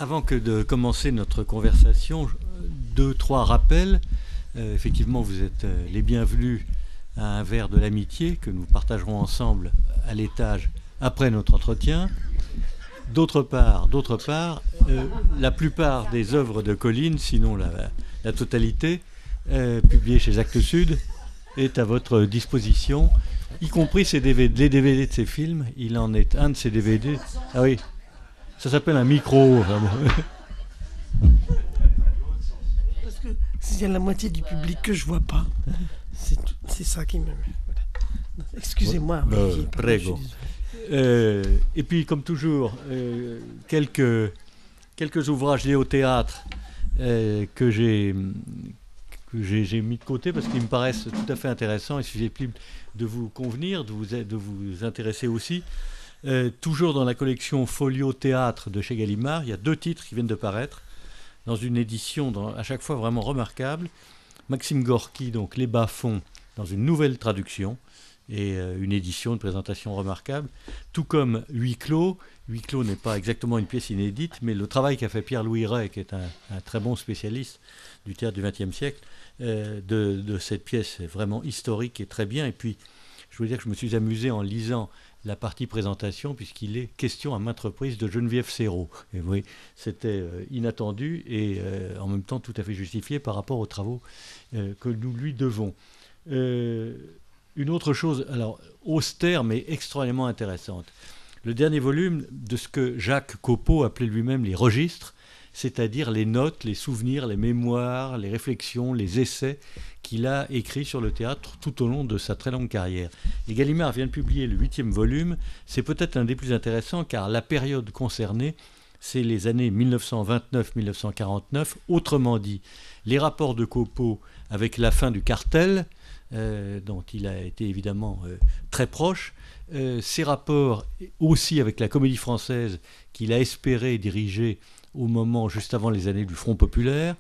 Avant que de commencer notre conversation, deux, trois rappels. Effectivement, vous êtes les bienvenus à un verre de l'amitié que nous partagerons ensemble à l'étage après notre entretien. D'autre part, la plupart des œuvres de Colline, sinon la totalité, publiées chez Actes Sud, est à votre disposition, y compris les DVD de ses films. Il en est un de ces DVD. Ah oui, ça s'appelle un micro. Parce que s'il y a la moitié du public que je vois pas, c'est ça qui me... Voilà. Excusez-moi. Prego. Et puis, comme toujours, quelques ouvrages liés au théâtre que j'ai mis de côté parce qu'ils me paraissent tout à fait intéressants et susceptibles de vous convenir, de vous intéresser aussi. Toujours dans la collection Folio Théâtre de chez Gallimard, il y a deux titres qui viennent de paraître dans une édition à chaque fois vraiment remarquable. Maxime Gorky, donc Les Bas-fonds, dans une nouvelle traduction et une édition, une présentation remarquable, tout comme Huis clos. Huis clos n'est pas exactement une pièce inédite, mais le travail qu'a fait Pierre-Louis Ray, qui est un très bon spécialiste du théâtre du XXe siècle, de cette pièce est vraiment historique et très bien. Et puis, je veux dire que je me suis amusé en lisant la partie présentation, puisqu'il est question à maintes reprises de Geneviève Serrault. Et oui, c'était inattendu et en même temps tout à fait justifié par rapport aux travaux que nous lui devons. Une autre chose, alors austère mais extrêmement intéressante. Le dernier volume de ce que Jacques Copeau appelait lui-même les registres, c'est-à-dire les notes, les souvenirs, les mémoires, les réflexions, les essais qu'il a écrits sur le théâtre tout au long de sa très longue carrière. Et Gallimard vient de publier le 8e volume. C'est peut-être un des plus intéressants car la période concernée, c'est les années 1929-1949. Autrement dit, les rapports de Copeau avec la fin du cartel, dont il a été évidemment très proche, ces rapports aussi avec la Comédie Française qu'il a espéré diriger au moment juste avant les années du Front Populaire.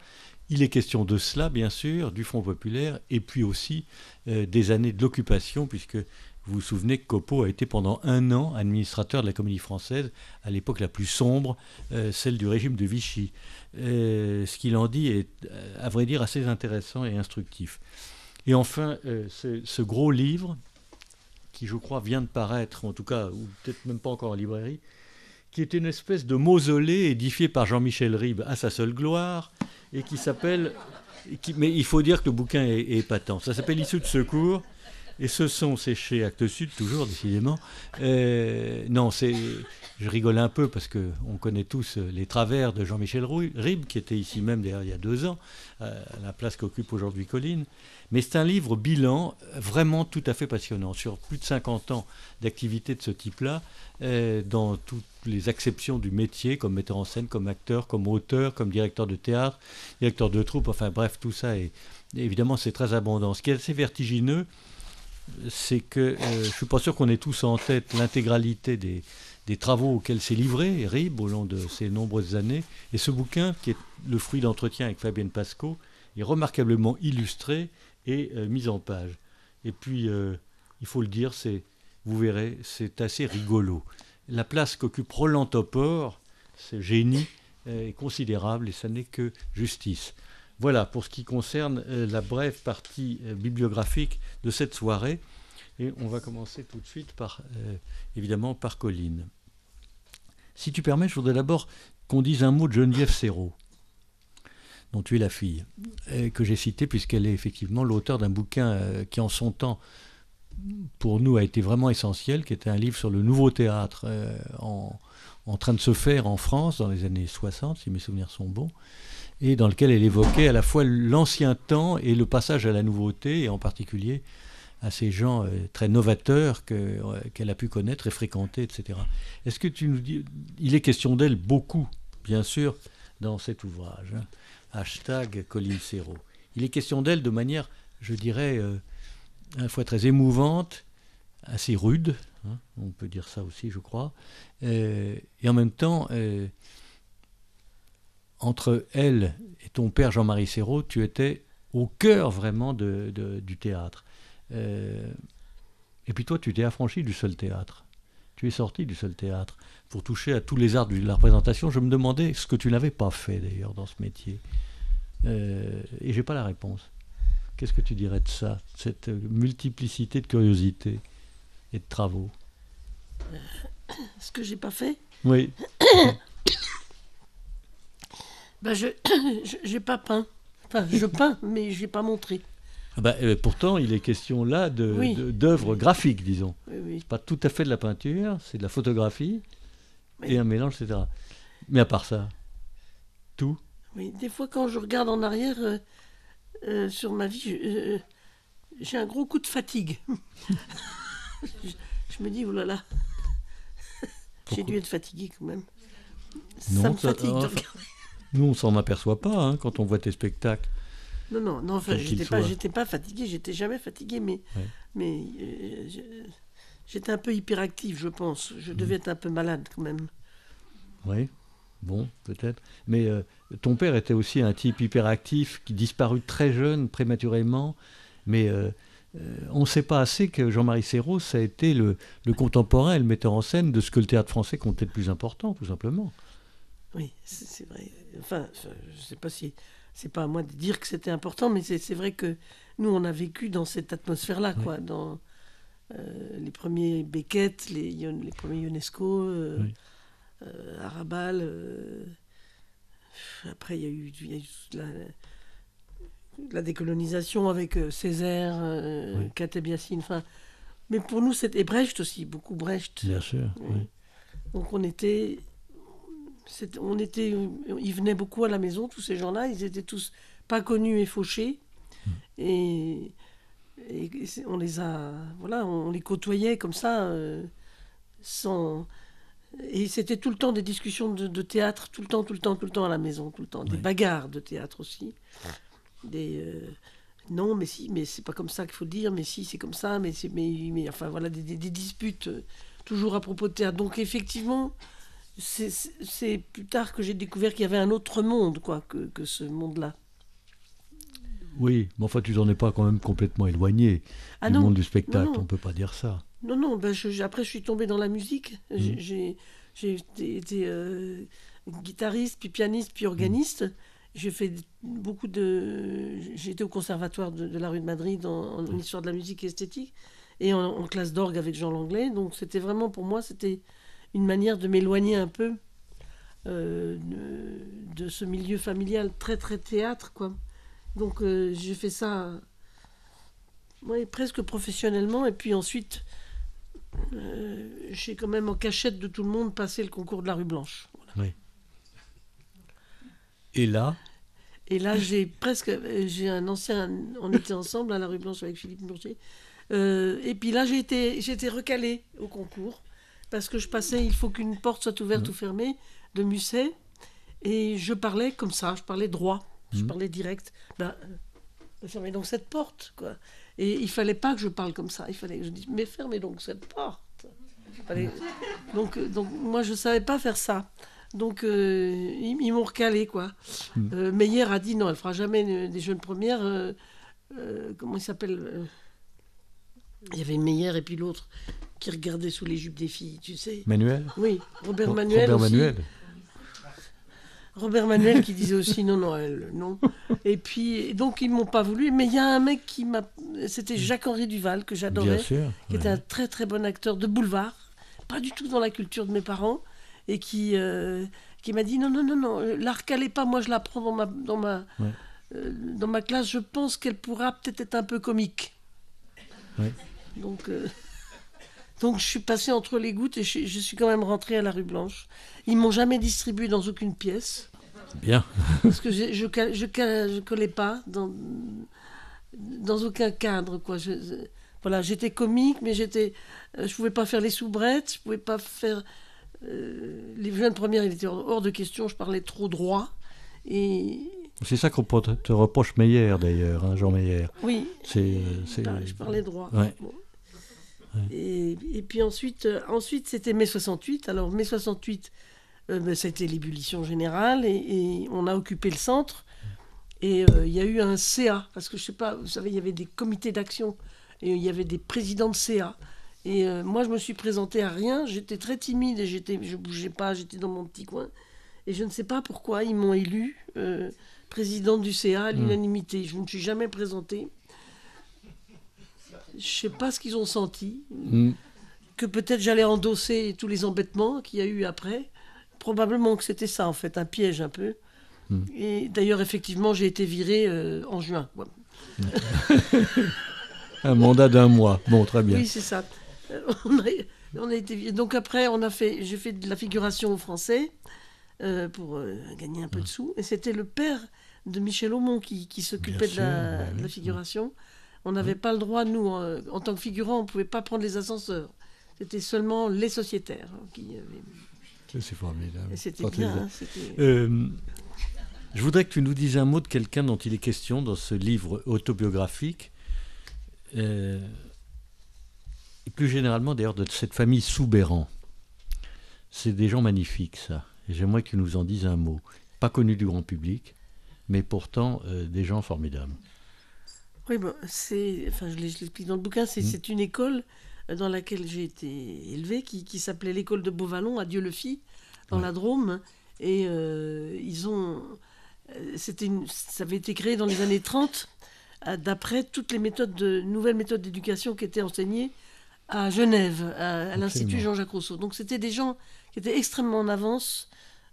Il est question de cela, bien sûr, du Front Populaire, et puis aussi des années de l'occupation, puisque vous vous souvenez que Copeau a été pendant 1 an administrateur de la Comédie Française, à l'époque la plus sombre, celle du régime de Vichy. Ce qu'il en dit est, à vrai dire, assez intéressant et instructif. Et enfin, ce gros livre, qui je crois vient de paraître, en tout cas, ou peut-être même pas encore en librairie, qui est une espèce de mausolée édifié par Jean-Michel Ribes à sa seule gloire, et qui s'appelle... mais il faut dire que le bouquin est épatant. Ça s'appelle Issue de secours, et c'est chez Actes Sud, toujours, décidément. Non, je rigole un peu, parce qu'on connaît tous les travers de Jean-Michel Ribes, qui était ici même, d'ailleurs, il y a 2 ans, à la place qu'occupe aujourd'hui Colline. Mais c'est un livre bilan vraiment tout à fait passionnant, sur plus de 50 ans d'activité de ce type-là, dans toutes les acceptions du métier, comme metteur en scène, comme acteur, comme auteur, comme directeur de théâtre, directeur de troupe, enfin bref, tout ça, et évidemment c'est très abondant. Ce qui est assez vertigineux, c'est que je ne suis pas sûr qu'on ait tous en tête l'intégralité des travaux auxquels s'est livré Ribes au long de ces nombreuses années, et ce bouquin, qui est le fruit d'entretien avec Fabienne Pasco, est remarquablement illustré et mise en page. Et puis, il faut le dire, vous verrez, c'est assez rigolo. La place qu'occupe Roland Topor, ce génie, est considérable et ça n'est que justice. Voilà pour ce qui concerne la brève partie bibliographique de cette soirée. Et on va commencer tout de suite évidemment par Colline. Si tu permets, je voudrais d'abord qu'on dise un mot de Geneviève Serrault, dont tu es la fille, que j'ai citée puisqu'elle est effectivement l'auteur d'un bouquin qui en son temps, pour nous, a été vraiment essentiel, qui était un livre sur le nouveau théâtre en train de se faire en France dans les années 60, si mes souvenirs sont bons, et dans lequel elle évoquait à la fois l'ancien temps et le passage à la nouveauté, et en particulier à ces gens très novateurs qu'elle a pu connaître et fréquenter, etc. Est-ce que tu nous dis... Il est question d'elle beaucoup, bien sûr, dans cet ouvrage, hein. Hashtag Colline Serrault. Il est question d'elle de manière, je dirais, à la fois très émouvante, assez rude, hein, on peut dire ça aussi, je crois, et en même temps, entre elle et ton père Jean-Marie Serrault, tu étais au cœur vraiment du théâtre. Et puis toi, tu t'es affranchi du seul théâtre. tu es sorti du seul théâtre pour toucher à tous les arts de la représentation. Je me demandais ce que tu n'avais pas fait d'ailleurs dans ce métier. Et j'ai pas la réponse. Qu'est-ce que tu dirais de ça, cette multiplicité de curiosités et de travaux? Ce que j'ai pas fait, Oui. ben j'ai pas peint. Enfin, je peins, mais j'ai pas montré. Pourtant, il est question là Oui. d'œuvres graphiques, disons. Oui. C'est pas tout à fait de la peinture, c'est de la photographie Oui. et un mélange, etc. Mais à part ça, tout. Oui, des fois quand je regarde en arrière sur ma vie, j'ai un gros coup de fatigue. je me dis, oh là là, j'ai dû être fatigué quand même. Ça me fatigue de regarder. Nous, on s'en aperçoit pas hein, quand on voit tes spectacles. Non, enfin, j'étais pas fatigué, j'étais jamais fatigué, mais j'étais un peu hyperactif, je pense. Je devais être un peu malade quand même. Oui, bon, peut-être. Mais ton père était aussi un type hyperactif qui disparut très jeune, prématurément. Mais on ne sait pas assez que Jean-Marie Serrault, ça a été le contemporain et le metteur en scène de ce que le théâtre français comptait de plus important, tout simplement. Oui, c'est vrai. Enfin, je ne sais pas si... C'est pas à moi de dire que c'était important, mais c'est vrai que nous, on a vécu dans cette atmosphère-là, quoi. Oui. Dans les premiers Beckett, les premiers Ionesco, Arrabal. Après, il y a eu la décolonisation avec Césaire, Kateb Yassine. Enfin, mais pour nous, c'était Brecht aussi, beaucoup Brecht. Bien sûr, oui. Donc on était... ils venaient beaucoup à la maison, tous ces gens-là, ils étaient tous pas connus et fauchés, et on les côtoyait comme ça, et c'était tout le temps des discussions de théâtre, tout le temps à la maison, tout le temps, des bagarres de théâtre aussi, non, mais si, mais c'est pas comme ça qu'il faut dire, mais si, c'est comme ça, mais enfin voilà, des disputes toujours à propos de théâtre. Donc effectivement, c'est plus tard que j'ai découvert qu'il y avait un autre monde, quoi, que ce monde-là. Oui, mais enfin, tu n'en es pas quand même complètement éloigné du monde du spectacle, on ne peut pas dire ça. Non, après je suis tombée dans la musique. J'ai été guitariste, puis pianiste, puis organiste. J'ai fait j'ai été au conservatoire de la rue de Madrid en histoire de la musique et esthétique, et en classe d'orgue avec Jean Langlais. Donc c'était vraiment, pour moi, c'était une manière de m'éloigner un peu de ce milieu familial très très théâtre, quoi. Donc j'ai fait ça presque professionnellement, et puis ensuite j'ai quand même en cachette de tout le monde passé le concours de la rue Blanche. Voilà. Oui. Et là, j'ai un ancien, on était ensemble à la rue Blanche avec Philippe Murger, et puis là j'ai été recalée au concours. Parce que je passais, il faut qu'une porte soit ouverte ou fermée, de Musset, et je parlais comme ça, je parlais droit, je parlais direct. Fermez donc cette porte, quoi. Et il fallait pas que je parle comme ça, il fallait que je dise, mais fermez donc cette porte. Donc moi je savais pas faire ça. Donc ils m'ont recalé, quoi. Meyer a dit non, elle fera jamais des jeunes premières. Comment il s'appelle il y avait Meyer et puis l'autre qui regardait sous les jupes des filles, tu sais. Manuel. Oui, Robert Manuel aussi. Robert Manuel qui disait aussi non, elle, non. Et puis, donc ils m'ont pas voulu. Mais il y a un mec c'était Jacques-Henri Duval, que j'adorais, qui était un très très bon acteur de boulevard, pas du tout dans la culture de mes parents, et qui m'a dit non, la recalez pas, moi je la prends dans ma classe, je pense qu'elle pourra peut-être être un peu comique. Ouais. Donc je suis passée entre les gouttes et je suis quand même rentrée à la rue Blanche. Ils m'ont jamais distribué dans aucune pièce. Bien. Parce que je collais pas dans aucun cadre, quoi. Voilà, j'étais comique, mais je pouvais pas faire les soubrettes, je pouvais pas faire les jeunes premières, il était hors de question, je parlais trop droit. Et c'est ça qu'on te reproche Meyer d'ailleurs, hein, Jean Meyer. oui. Je parlais droit. Ouais. Bon. Ouais. Et puis ensuite c'était mai 68. Alors mai 68, ça a été l'ébullition générale et on a occupé le centre. Et il y a eu un CA, parce que je sais pas, vous savez, il y avait des comités d'action et il y avait des présidents de CA. Et moi, je me suis présentée à rien. J'étais très timide et je bougeais pas. J'étais dans mon petit coin. Et je ne sais pas pourquoi ils m'ont élu présidente du CA à l'unanimité. Je ne me suis jamais présentée. Je ne sais pas ce qu'ils ont senti. Que peut-être j'allais endosser tous les embêtements qu'il y a eu après. Probablement que c'était ça, en fait, un piège un peu. Et d'ailleurs, effectivement, j'ai été virée en juin. Ouais. Un mandat d'1 mois. Bon, très bien. Oui, c'est ça. On a été... Donc après, j'ai fait de la figuration au Français pour gagner un peu de sous. Et c'était le père de Michel Aumont qui s'occupait de la figuration. On n'avait pas le droit, nous, en tant que figurants, on ne pouvait pas prendre les ascenseurs. C'était seulement les sociétaires qui avaient... C'est formidable. Et c'était bien. Je voudrais que tu nous dises un mot de quelqu'un dont il est question dans ce livre autobiographique. Et plus généralement d'ailleurs de cette famille Soubeyran. C'est des gens magnifiques, ça. Et j'aimerais que tu nous en dises un mot. Pas connus du grand public, mais pourtant des gens formidables. Oui, bon, je l'explique dans le bouquin, c'est une école dans laquelle j'ai été élevée, qui s'appelait l'école de Beauvallon, à Dieu-le-Fit, dans la Drôme. Et ça avait été créé dans les années 30, d'après toutes les nouvelles méthodes d'éducation qui étaient enseignées à Genève, à l'Institut Jean-Jacques Rousseau. Donc c'était des gens qui étaient extrêmement en avance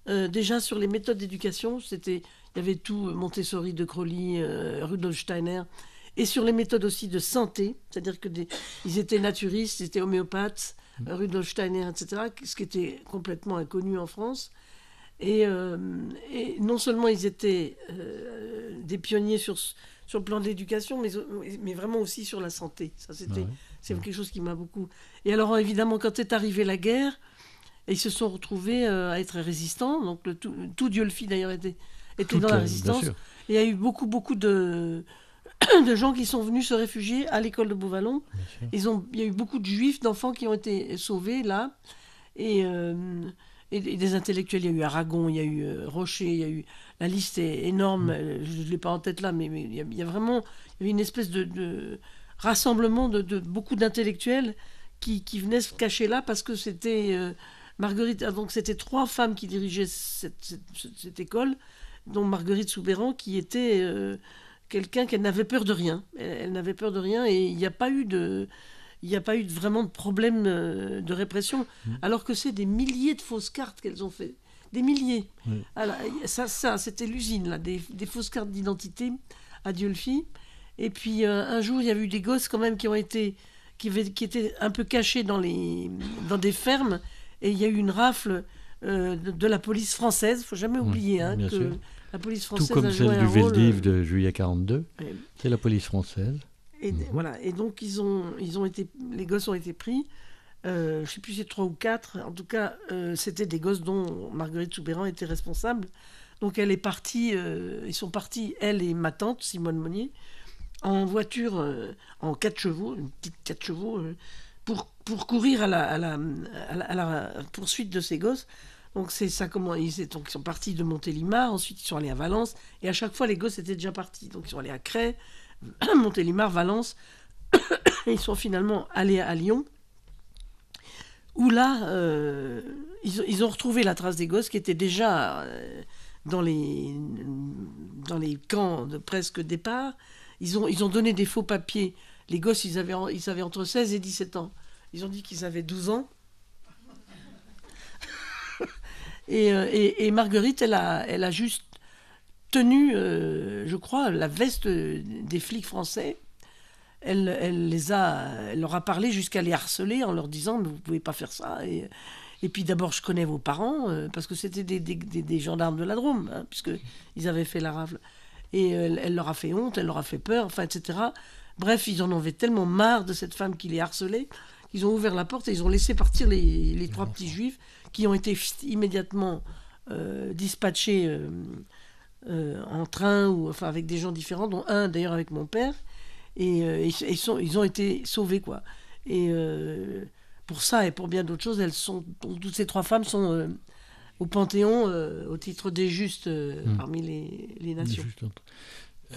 déjà sur les méthodes d'éducation. Il y avait tout, Montessori, De Crowley, Rudolf Steiner, et sur les méthodes aussi de santé, c'est-à-dire ils étaient naturistes, ils étaient homéopathes, Rudolf Steiner, etc., ce qui était complètement inconnu en France. Et non seulement ils étaient des pionniers sur le plan de l'éducation, mais vraiment aussi sur la santé. Ça, c'est quelque chose qui m'a beaucoup... Et alors, évidemment, quand est arrivée la guerre, ils se sont retrouvés à être résistants. Donc, tout Dieu-le-Fit, d'ailleurs, était dans la résistance. Et il y a eu beaucoup de gens qui sont venus se réfugier à l'école de Beauvallon. Il y a eu beaucoup de juifs, d'enfants qui ont été sauvés, là. Et des intellectuels, il y a eu Aragon, il y a eu Rocher, il y a eu... La liste est énorme, je ne l'ai pas en tête là, mais il y a vraiment... Il y avait une espèce de rassemblement de beaucoup d'intellectuels qui venaient se cacher là parce que c'était Marguerite... Donc c'était 3 femmes qui dirigeaient cette école, dont Marguerite Soubeyran, qui était quelqu'un qui n'avait peur de rien. Elle n'avait peur de rien et il n'y a pas eu vraiment de problème de répression, alors que c'est des milliers de fausses cartes qu'elles ont fait. Des milliers. Oui. Alors, ça, c'était l'usine, là, des fausses cartes d'identité à Dieu-le-Fit. Et puis, un jour, il y a eu des gosses, quand même, qui étaient un peu cachés dans des fermes, et il y a eu une rafle de la police française. Il ne faut jamais oublier que la police française tout comme a joué celle un du rôle... Veldiv de juillet 42. C'est la police française. Et voilà. Et donc, les gosses ont été pris. Je ne sais plus si c'est 3 ou 4. En tout cas, c'était des gosses dont Marguerite Soubeyran était responsable. Donc, elle est partie. Ils sont partis, elle et ma tante, Simone Monnier, en voiture, en 4 chevaux, une petite 4 chevaux, pour courir à la poursuite de ces gosses. Donc, c'est ça comment ils sont partis de Montélimar. Ensuite, ils sont allés à Valence. Et à chaque fois, les gosses étaient déjà partis. Donc, ils sont allés à Crest, Montélimar, Valence. Et ils sont finalement allés à Lyon, où là, ils ont retrouvé la trace des gosses qui étaient déjà dans les camps de presque départ. Ils ont donné des faux papiers. Les gosses, ils avaient entre 16 et 17 ans. Ils ont dit qu'ils avaient 12 ans. Et Marguerite, elle a juste tenu, je crois, la veste des flics français. Elle leur a parlé jusqu'à les harceler en leur disant « mais vous ne pouvez pas faire ça ». Et puis d'abord, je connais vos parents, parce que c'était des gendarmes de la Drôme, puisqu'ils avaient fait la rafle. Et elle leur a fait honte, elle leur a fait peur, enfin, etc. Bref, ils en avaient tellement marre de cette femme qui les harcelait qu'ils ont ouvert la porte et ils ont laissé partir les 3 petits juifs qui ont été immédiatement dispatchés en train, ou enfin avec des gens différents, dont un d'ailleurs avec mon père. Et ils ont été sauvés, quoi. Et pour ça et pour bien d'autres choses, toutes ces 3 femmes sont au Panthéon au titre des justes parmi les nations.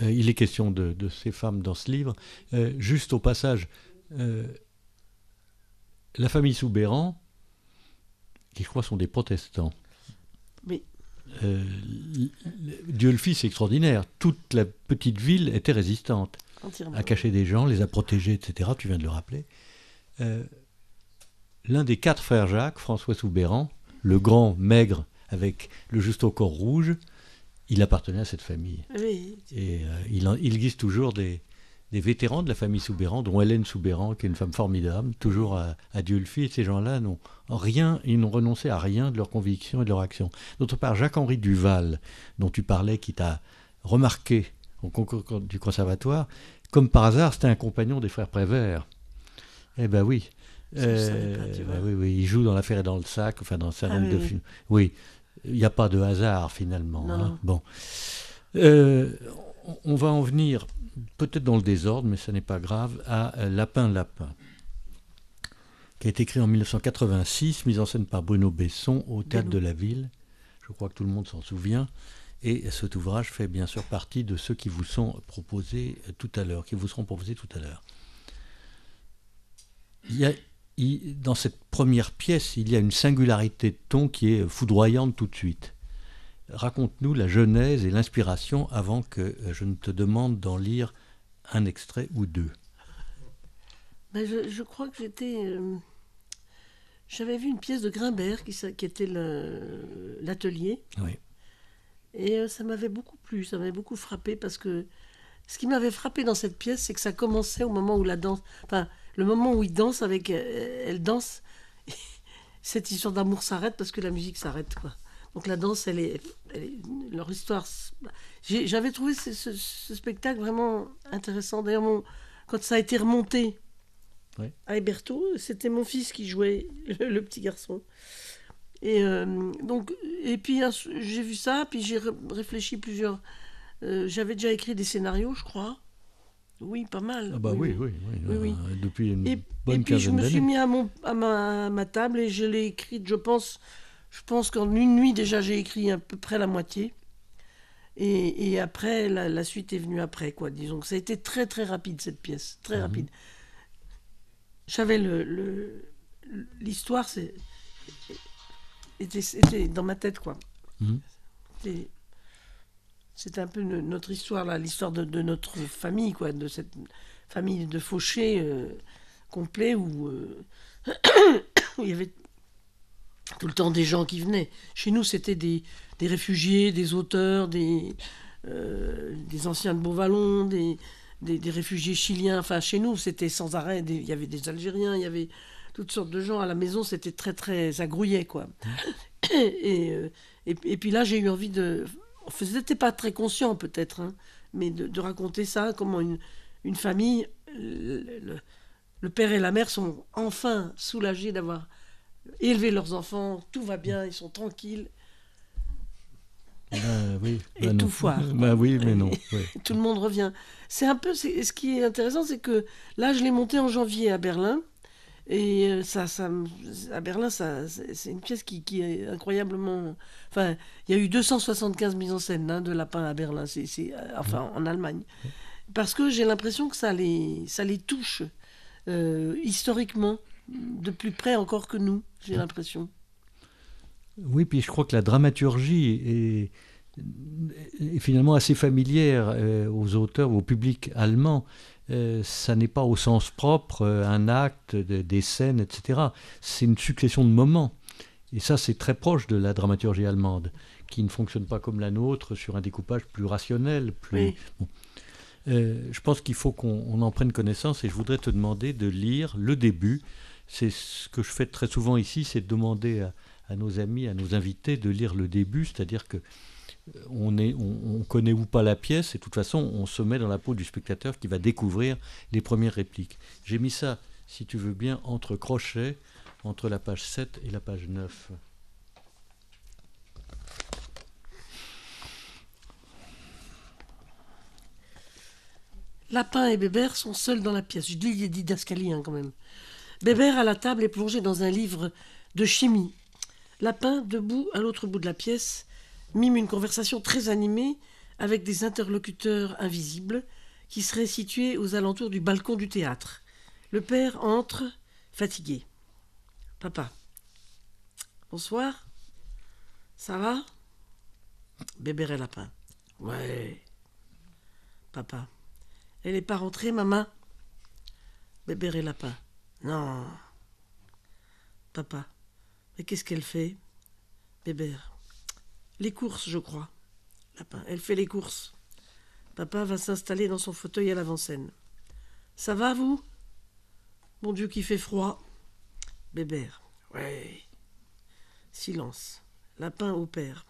Il est question de ces femmes dans ce livre. Juste au passage, la famille Soubeyran, qui je crois sont des protestants. Oui. Dieu le fit, c'est extraordinaire. Toute la petite ville était résistante, Entièrement. a caché des gens, les a protégés, etc. Tu viens de le rappeler. L'un des 4 frères Jacques, François Soubeyran, le grand maigre avec le juste au corps rouge, il appartenait à cette famille. Oui. Et il existe toujours des vétérans de la famille Soubeyran, dont Hélène Soubeyran, qui est une femme formidable, toujours à Dieu le fit. Et ces gens-là n'ont renoncé à rien de leurs convictions et de leur action. D'autre part, Jacques-Henri Duval, dont tu parlais, qui t'a remarqué au concours du conservatoire, comme par hasard, c'était un compagnon des frères Prévert. Eh ben oui. Oui, il joue dans L'affaire est dans le sac, enfin dans un certain nombre de films. Oui, il n'y a pas de hasard finalement. Hein. Bon. On va en venir, peut-être dans le désordre, mais ce n'est pas grave, à Lapin, qui a été écrit en 1986, mise en scène par Bruno Besson au Théâtre de la Ville. Je crois que tout le monde s'en souvient. Et cet ouvrage fait bien sûr partie de ceux qui vous sont proposés tout à l'heure, Dans cette première pièce, il y a une singularité de ton qui est foudroyante tout de suite. Raconte-nous la genèse et l'inspiration avant que je ne te demande d'en lire un extrait ou 2. Ben je crois que j'avais vu une pièce de Grimbert qui était l'atelier. Oui. Et ça m'avait beaucoup plu, ça m'avait beaucoup frappé parce que ce qui m'avait frappé dans cette pièce, c'est que ça commençait au moment où la danse... Enfin, le moment où il danse avec... elle danse, cette histoire d'amour s'arrête parce que la musique s'arrête, quoi. Donc la danse, leur histoire... J'avais trouvé ce spectacle vraiment intéressant. D'ailleurs, quand ça a été remonté à Hébertot, c'était mon fils qui jouait, le petit garçon. Et puis j'ai vu ça, puis j'ai réfléchi plusieurs... j'avais déjà écrit des scénarios, je crois. Oui, pas mal. Ah bah oui. Depuis une bonne quinzaine d'années. Et puis je me suis mis à ma table et je l'ai écrite, je pense qu'en une nuit déjà j'ai écrit à peu près la moitié. Et après, la suite est venue après, quoi. Disons que ça a été très très rapide cette pièce, très rapide. J'avais l'histoire, était dans ma tête, quoi. C'était un peu notre histoire, là, l'histoire de notre famille, quoi, de cette famille de fauchés complet où il y avait tout le temps des gens qui venaient. Chez nous, c'était des réfugiés, des auteurs, des anciens de Beauvallon, des réfugiés chiliens. Enfin, chez nous, c'était sans arrêt. Il y avait des Algériens, il y avait toutes sortes de gens. À la maison, c'était très, très agrouillet, quoi. Et puis là, j'ai eu envie de... C'était pas très conscient, peut-être, hein, mais de raconter ça, comment une famille, le père et la mère sont enfin soulagés d'avoir élevé leurs enfants, tout va bien, ils sont tranquilles. Et tout foire. Oui, mais non. Oui. Tout le monde revient. C'est un peu... Ce qui est intéressant, c'est que là, je l'ai monté en janvier à Berlin. Et à Berlin, c'est une pièce qui est incroyablement... Enfin, il y a eu 275 mises en scène de Lapin à Berlin, en Allemagne. Parce que j'ai l'impression que ça les touche historiquement, de plus près encore que nous, j'ai l'impression. Oui, puis je crois que la dramaturgie est finalement assez familière aux auteurs, au public allemand. Ça n'est pas au sens propre un acte, des scènes, etc. C'est une succession de moments. Et ça, c'est très proche de la dramaturgie allemande, qui ne fonctionne pas comme la nôtre, sur un découpage plus rationnel. Oui. Bon. Je pense qu'il faut qu'on en prenne connaissance, et je voudrais te demander de lire le début. C'est ce que je fais très souvent ici, c'est de demander à nos amis, à nos invités de lire le début, c'est-à-dire que on connaît ou pas la pièce, et de toute façon, on se met dans la peau du spectateur qui va découvrir les premières répliques. J'ai mis ça, si tu veux bien, entre crochets, entre la page 7 et la page 9. Lapin et Bébert sont seuls dans la pièce. Je dis les didascalies, quand même. Bébert, à la table, est plongé dans un livre de chimie. Lapin, debout à l'autre bout de la pièce, mime une conversation très animée avec des interlocuteurs invisibles qui seraient situés aux alentours du balcon du théâtre. Le père entre, fatigué. Papa. Bonsoir. Ça va? Bébert et lapin. Ouais. Papa. Elle n'est pas rentrée, maman? Bébert et lapin. Non. Papa. Mais qu'est-ce qu'elle fait? Bébert. Les courses, je crois. Lapin. Elle fait les courses. Papa va s'installer dans son fauteuil à l'avant-scène. Ça va, vous? Mon Dieu, qu'il fait froid. Bébert. Ouais. Silence. Lapin au père.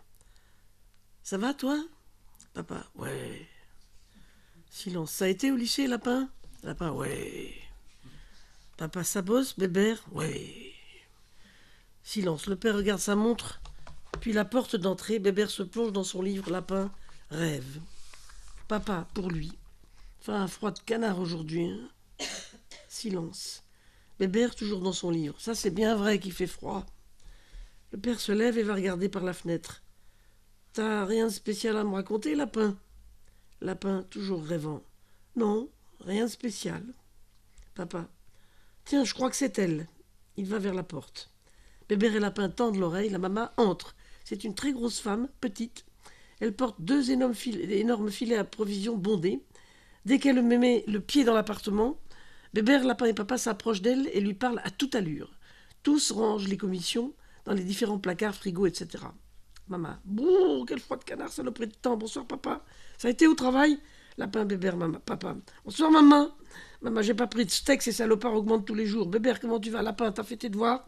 Ça va, toi? Papa. Ouais. Silence. Ça a été au lycée, Lapin? Lapin. Ouais. Papa, ça bosse, Bébert? Ouais. Silence. Le père regarde sa montre, puis la porte d'entrée. Bébert se plonge dans son livre. Lapin rêve. Papa, pour lui. Enfin, un froid de canard aujourd'hui. Hein. Silence. Bébert toujours dans son livre. Ça, c'est bien vrai qu'il fait froid. Le père se lève et va regarder par la fenêtre. T'as rien de spécial à me raconter, Lapin? Lapin, toujours rêvant. Non, rien de spécial. Papa. Tiens, je crois que c'est elle. Il va vers la porte. Bébert et Lapin tendent l'oreille. La maman entre. C'est une très grosse femme, petite. Elle porte 2 énormes filets à provisions bondés. Dès qu'elle met le pied dans l'appartement, Bébert, Lapin et Papa s'approchent d'elle et lui parlent à toute allure. Tous rangent les commissions dans les différents placards, frigos, etc. Maman. Bouh, quel froid de canard, saloperie de temps. Bonsoir, papa. Ça a été au travail? Lapin, Bébert, maman, papa. Bonsoir, maman. Maman, j'ai pas pris de steak, ces salopards augmentent tous les jours. Bébert, comment tu vas? Lapin, t'as fait tes devoirs?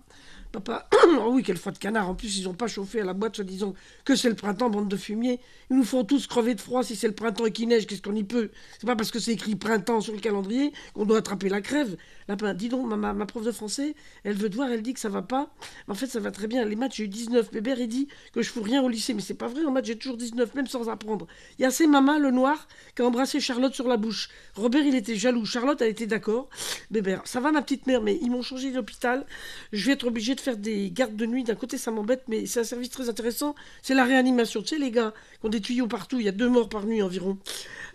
Papa, oh oui, quel froid de canard. En plus, ils n'ont pas chauffé à la boîte, se disant que c'est le printemps, bande de fumier. Ils nous font tous crever de froid si c'est le printemps et qu'il neige, qu'est-ce qu'on y peut? C'est pas parce que c'est écrit printemps sur le calendrier qu'on doit attraper la crève. Lapin, dis donc, ma prof de français, elle veut te voir, elle dit que ça va pas. En fait, ça va très bien. Les maths, j'ai eu 19. Bébert, il dit que je fous rien au lycée, mais c'est pas vrai, en maths, j'ai toujours 19, même sans apprendre. Il y a ces mamas, le noir, qui a embrassé Charlotte sur la bouche. Robert, il était jaloux. Charlotte, elle était d'accord. Bébert, ça va, ma petite mère, mais ils m'ont changé d'hôpital. Je vais être obligé de faire des gardes de nuit. D'un côté, ça m'embête, mais c'est un service très intéressant. C'est la réanimation. Tu sais, les gars qui ont des tuyaux partout, il y a 2 morts par nuit environ.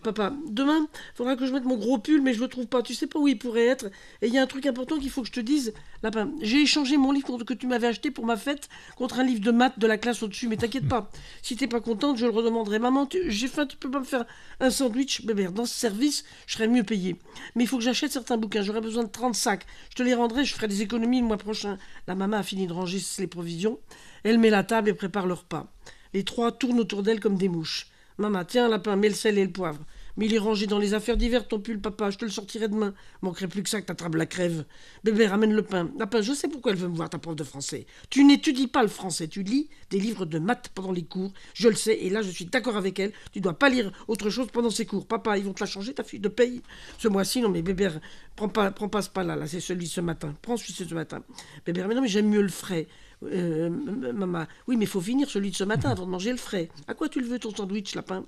Papa, demain, il faudra que je mette mon gros pull, mais je le trouve pas. Tu sais pas où il pourrait être. Et il y a un truc important qu'il faut que je te dise. Lapin, j'ai échangé mon livre que tu m'avais acheté pour ma fête contre un livre de maths de la classe au-dessus. Mais t'inquiète pas, si t'es pas contente, je le redemanderai. Maman, j'ai faim, tu peux pas me faire un sandwich? Bébert, dans ce service, je serais mieux payé. Mais il faut que j'achète certains bouquins. J'aurais besoin de 30 sacs. Je te les rendrai, je ferai des économies le mois prochain. La maman a fini de ranger les provisions. Elle met la table et prépare le repas. Les 3 tournent autour d'elle comme des mouches. Maman, tiens, Lapin, mets le sel et le poivre. Mais il est rangé dans les affaires d'hiver, ton pull, papa. Je te le sortirai demain. Manquerait plus que ça que t'attrapes la crève. Bébé, ramène le pain. Lapin, je sais pourquoi elle veut me voir, ta prof de français. Tu n'étudies pas le français. Tu lis des livres de maths pendant les cours. Je le sais, et là, je suis d'accord avec elle. Tu dois pas lire autre chose pendant ces cours. Papa, ils vont te la changer, ta fille de paye. Ce mois-ci, non, mais bébé, prends pas ce pain-là. Là, c'est celui de ce matin. Prends celui de ce matin. Bébé, mais non, mais j'aime mieux le frais. Maman, oui, mais il faut finir celui de ce matin avant de manger le frais. À quoi tu le veux, ton sandwich, Lapin?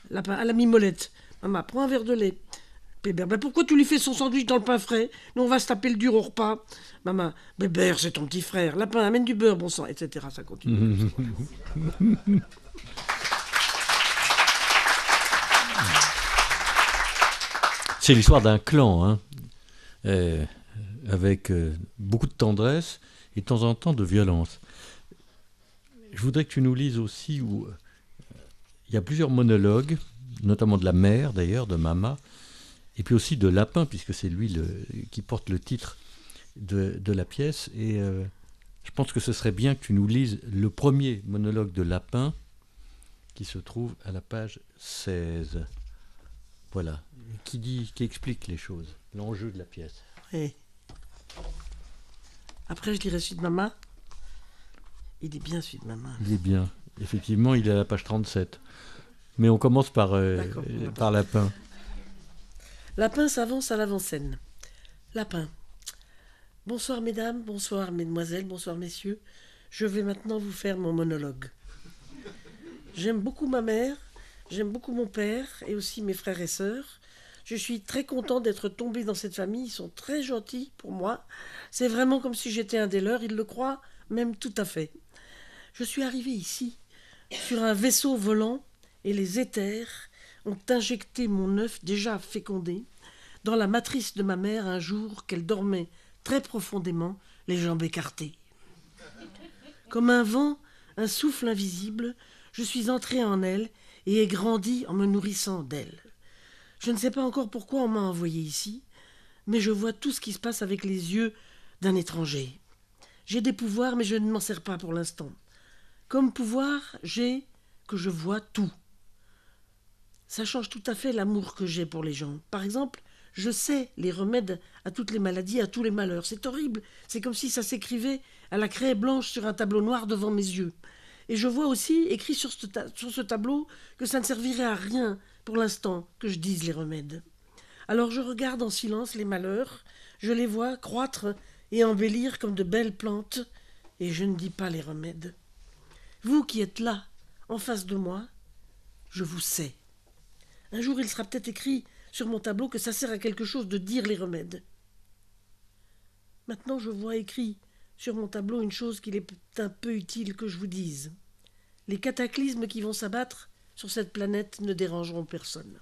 Lapin, à la mimolette. Maman, prends un verre de lait. Bébert, ben pourquoi tu lui fais son sandwich dans le pain frais? Nous, on va se taper le dur au repas. Maman, Bébert, c'est ton petit frère. Lapin, amène du beurre, bon sang, etc. Ça continue. C'est l'histoire d'un clan, hein, avec beaucoup de tendresse et de temps en temps de violence. Je voudrais que tu nous lises aussi où il y a plusieurs monologues, notamment de la mère d'ailleurs, de Mama, et puis aussi de Lapin, puisque c'est lui qui porte le titre de la pièce. Et je pense que ce serait bien que tu nous lises le premier monologue de Lapin, qui se trouve à la page 16. Voilà, qui explique les choses, l'enjeu de la pièce. Oui. Après, je lirai celui de Maman. Il est bien, celui de Maman. Il est bien. Effectivement, il est à la page 37. Mais on commence par Lapin. Lapin s'avance à l'avant-scène. Lapin. Bonsoir, mesdames, bonsoir, mesdemoiselles, bonsoir, messieurs. Je vais maintenant vous faire mon monologue. J'aime beaucoup ma mère, j'aime beaucoup mon père et aussi mes frères et sœurs. Je suis très content d'être tombé dans cette famille. Ils sont très gentils pour moi. C'est vraiment comme si j'étais un des leurs. Ils le croient même tout à fait. Je suis arrivé ici sur un vaisseau volant et les éthers ont injecté mon œuf déjà fécondé dans la matrice de ma mère un jour qu'elle dormait très profondément, les jambes écartées. Comme un vent, un souffle invisible, je suis entré en elle et ai grandi en me nourrissant d'elle. Je ne sais pas encore pourquoi on m'a envoyé ici, mais je vois tout ce qui se passe avec les yeux d'un étranger. J'ai des pouvoirs, mais je ne m'en sers pas pour l'instant. Comme pouvoir, j'ai que je vois tout. Ça change tout à fait l'amour que j'ai pour les gens. Par exemple, je sais les remèdes à toutes les maladies, à tous les malheurs. C'est horrible, c'est comme si ça s'écrivait à la craie blanche sur un tableau noir devant mes yeux. Et je vois aussi, écrit sur ce tableau, que ça ne servirait à rien, pour l'instant, que je dise les remèdes. Alors je regarde en silence les malheurs, je les vois croître et embellir comme de belles plantes, et je ne dis pas les remèdes. Vous qui êtes là, en face de moi, je vous sais. Un jour il sera peut-être écrit sur mon tableau que ça sert à quelque chose de dire les remèdes. Maintenant je vois écrit sur mon tableau une chose qu'il est un peu utile que je vous dise. Les cataclysmes qui vont s'abattre sur cette planète ne dérangeront personne.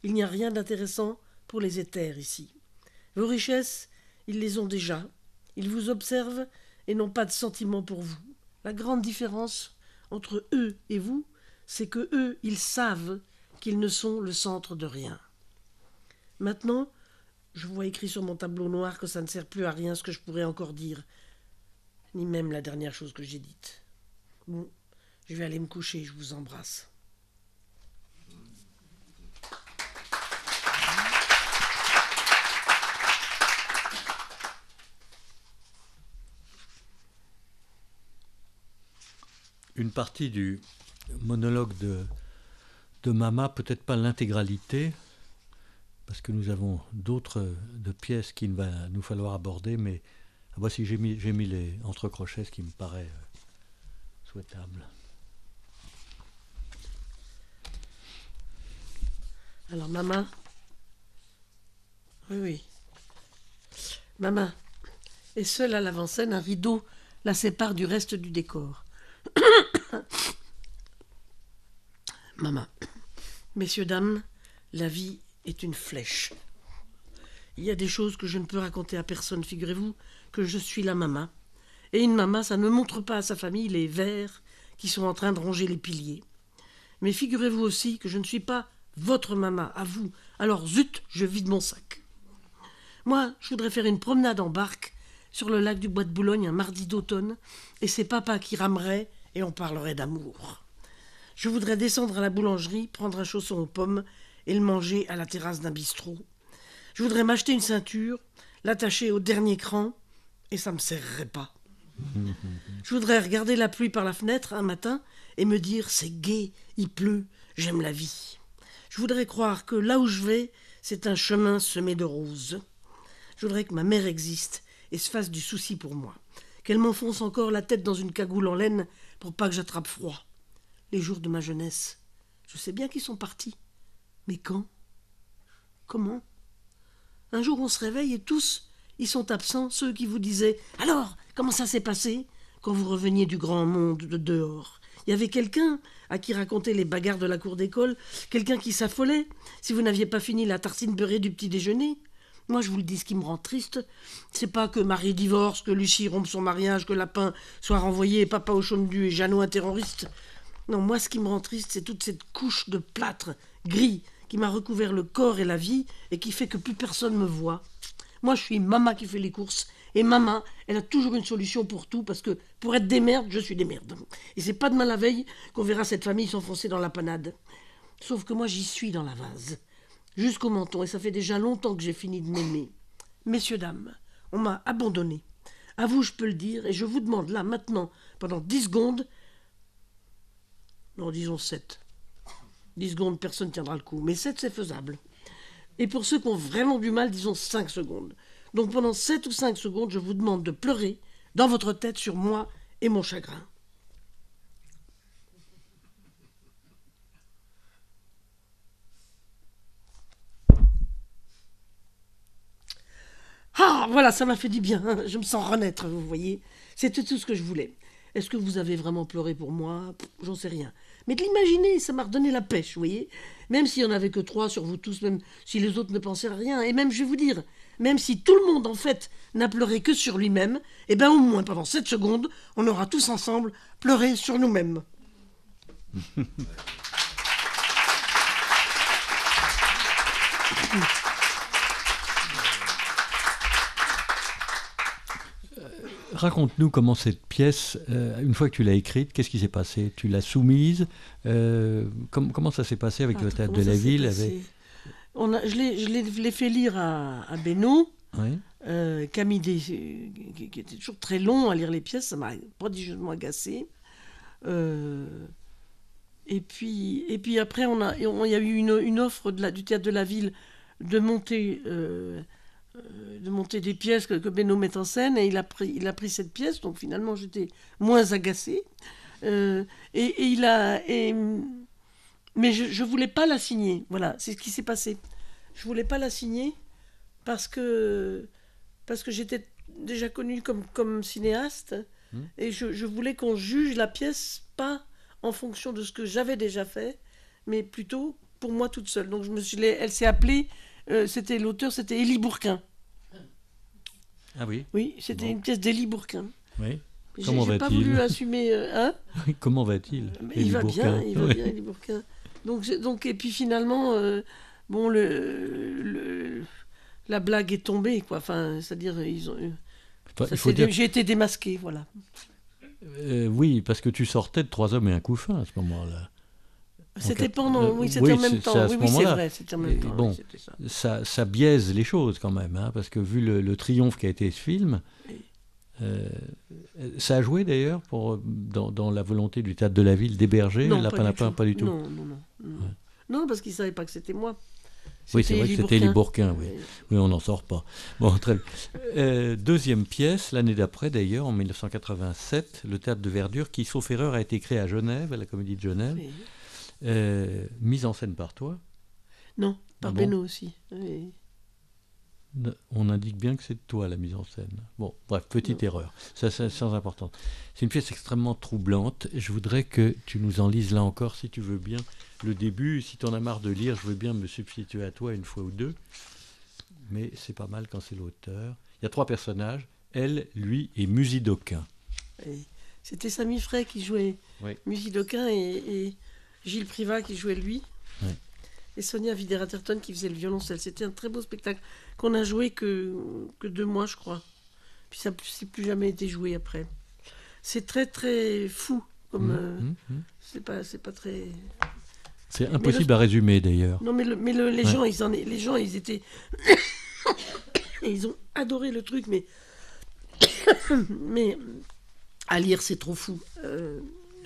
Il n'y a rien d'intéressant pour les éthers ici. Vos richesses, ils les ont déjà. Ils vous observent et n'ont pas de sentiment pour vous. La grande différence entre eux et vous, c'est que eux, ils savent qu'ils ne sont le centre de rien. Maintenant, je vois écrit sur mon tableau noir que ça ne sert plus à rien ce que je pourrais encore dire, ni même la dernière chose que j'ai dite. Bon, je vais aller me coucher, je vous embrasse. Une partie du monologue de Mama, peut-être pas l'intégralité, parce que nous avons d'autres de pièces qu'il va nous falloir aborder, mais voici, j'ai mis les entrecrochets, ce qui me paraît souhaitable. Alors, Mama. Oui. Mama est seule à l'avant-scène, un rideau la sépare du reste du décor. Mama, messieurs, dames, la vie est une flèche. Il y a des choses que je ne peux raconter à personne, figurez-vous que je suis la Mama. Et une Mama, ça ne montre pas à sa famille les vers qui sont en train de ronger les piliers. Mais figurez-vous aussi que je ne suis pas votre Mama, à vous. Alors zut, je vide mon sac. Moi, je voudrais faire une promenade en barque sur le lac du Bois de Boulogne un mardi d'automne, et c'est papa qui ramerait et on parlerait d'amour. Je voudrais descendre à la boulangerie, prendre un chausson aux pommes et le manger à la terrasse d'un bistrot. Je voudrais m'acheter une ceinture, l'attacher au dernier cran, et ça ne me serrerait pas. Je voudrais regarder la pluie par la fenêtre un matin et me dire « c'est gai, il pleut, j'aime la vie ». Je voudrais croire que là où je vais, c'est un chemin semé de roses. Je voudrais que ma mère existe et se fasse du souci pour moi, qu'elle m'enfonce encore la tête dans une cagoule en laine pour pas que j'attrape froid. Les jours de ma jeunesse, je sais bien qu'ils sont partis. Mais quand? Comment? Un jour on se réveille et tous, ils sont absents, ceux qui vous disaient « Alors, comment ça s'est passé ?» quand vous reveniez du grand monde de dehors. Il y avait quelqu'un à qui raconter les bagarres de la cour d'école, quelqu'un qui s'affolait si vous n'aviez pas fini la tartine beurrée du petit déjeuner. Moi, je vous le dis, ce qui me rend triste, c'est pas que Marie divorce, que Lucie rompe son mariage, que Lapin soit renvoyé, Papa au Chaume-du et Jeannot un terroriste. Non, moi, ce qui me rend triste, c'est toute cette couche de plâtre gris qui m'a recouvert le corps et la vie et qui fait que plus personne me voit. Moi, je suis Mama qui fait les courses. Et Mama, elle a toujours une solution pour tout, parce que pour être des merdes, je suis des merdes. Et c'est pas demain la veille qu'on verra cette famille s'enfoncer dans la panade. Sauf que moi, j'y suis dans la vase, jusqu'au menton, et ça fait déjà longtemps que j'ai fini de m'aimer. Messieurs, dames, on m'a abandonné. À vous, je peux le dire, et je vous demande là, maintenant, pendant 10 secondes... Non, disons 7. 10 secondes, personne ne tiendra le coup, mais 7, c'est faisable. Et pour ceux qui ont vraiment du mal, disons 5 secondes. Donc pendant 7 ou 5 secondes, je vous demande de pleurer dans votre tête sur moi et mon chagrin. Ah, voilà, ça m'a fait du bien. Hein. Je me sens renaître, vous voyez. C'était tout ce que je voulais. Est-ce que vous avez vraiment pleuré pour moi? J'en sais rien. Mais de l'imaginer, ça m'a redonné la pêche, vous voyez. Même s'il n'y en avait que 3 sur vous tous, même si les autres ne pensaient à rien. Et même, je vais vous dire, même si tout le monde, en fait, n'a pleuré que sur lui-même, eh bien, au moins, pendant 7 secondes, on aura tous ensemble pleuré sur nous-mêmes. Raconte-nous comment cette pièce, une fois que tu l'as écrite, qu'est-ce qui s'est passé? Tu l'as soumise? Comment ça s'est passé avec le Théâtre de la Ville Je l'ai fait lire à Benoît, Oui. qui était toujours très long à lire les pièces, ça m'a prodigieusement agacé. Et puis après, il y a eu une offre du Théâtre de la Ville de monter des pièces que Benoît met en scène, et il a pris cette pièce, donc finalement j'étais moins agacée. Mais je voulais pas la signer, voilà, c'est ce qui s'est passé. Je voulais pas la signer parce que j'étais déjà connue comme cinéaste, et je voulais qu'on juge la pièce pas en fonction de ce que j'avais déjà fait, mais plutôt pour moi toute seule. Donc elle s'est appelée, l'auteur c'était Élie Bourquin. Ah oui. Oui, c'était une pièce d'Élie Bourquin. Oui. Comment va-t-il ? J'ai pas voulu assumer. Comment va-t-il ? Il va bien, Élie Bourquin. Donc, et puis finalement, la blague est tombée, quoi. Enfin, c'est-à-dire, j'ai été démasqué, voilà. Oui, parce que tu sortais de 3 hommes et un couffin à ce moment-là. C'était pendant, c'était en même temps. Oui, c'est vrai, c'était en même temps. Bon, oui, ça biaise les choses quand même, hein, parce que vu le triomphe qu'a été ce film, ça a joué d'ailleurs dans la volonté du Théâtre de la Ville d'héberger Lapin Lapin, pas du tout. Non. Non, parce qu'ils ne savaient pas que c'était moi. Oui, c'est vrai que c'était Élie Bourquin, oui. Oui, on n'en sort pas. Bon, très bien. Deuxième pièce, l'année d'après d'ailleurs, en 1987, le Théâtre de Verdure, qui, sauf erreur, a été créé à Genève, à la Comédie de Genève. Oui. Mise en scène par toi? Non, par Benoît aussi. Oui. On indique bien que c'est toi la mise en scène. Bon, bref, petite erreur. Ça, c'est sans importance. C'est une pièce extrêmement troublante. Je voudrais que tu nous en lises là encore, si tu veux bien, le début. Si tu en as marre de lire, je veux bien me substituer à toi une fois ou deux. Mais c'est pas mal quand c'est l'auteur. Il y a 3 personnages, elle, lui et Musidoquin. Oui. C'était Samy Frey qui jouait Musidoquin et Gilles Privat qui jouait lui. Oui. Et Sonia Videra-Terton qui faisait le violoncelle. C'était un très beau spectacle qu'on a joué que 2 mois, je crois. Puis ça n'a plus jamais été joué après. C'est très, très fou. C'est pas très... C'est impossible à résumer, d'ailleurs. Non, mais les gens, ils étaient... ils ont adoré le truc, mais... mais à lire, c'est trop fou.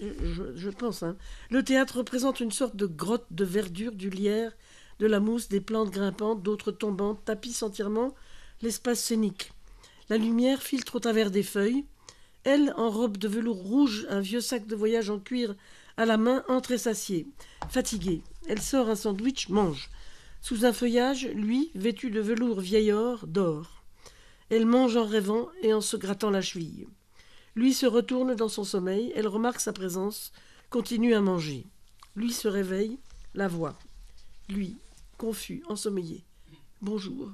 Je pense. Hein. Le théâtre représente une sorte de grotte de verdure, du lierre, de la mousse, des plantes grimpantes, d'autres tombantes, tapissent entièrement l'espace scénique. La lumière filtre au travers des feuilles. Elle, en robe de velours rouge, un vieux sac de voyage en cuir à la main, entre et s'assied. Fatiguée, elle sort un sandwich, mange. Sous un feuillage, lui, vêtu de velours vieil or, dort. Elle mange en rêvant et en se grattant la cheville. Lui se retourne dans son sommeil, elle remarque sa présence, continue à manger. Lui se réveille, la voit. Lui, confus, ensommeillé. Bonjour.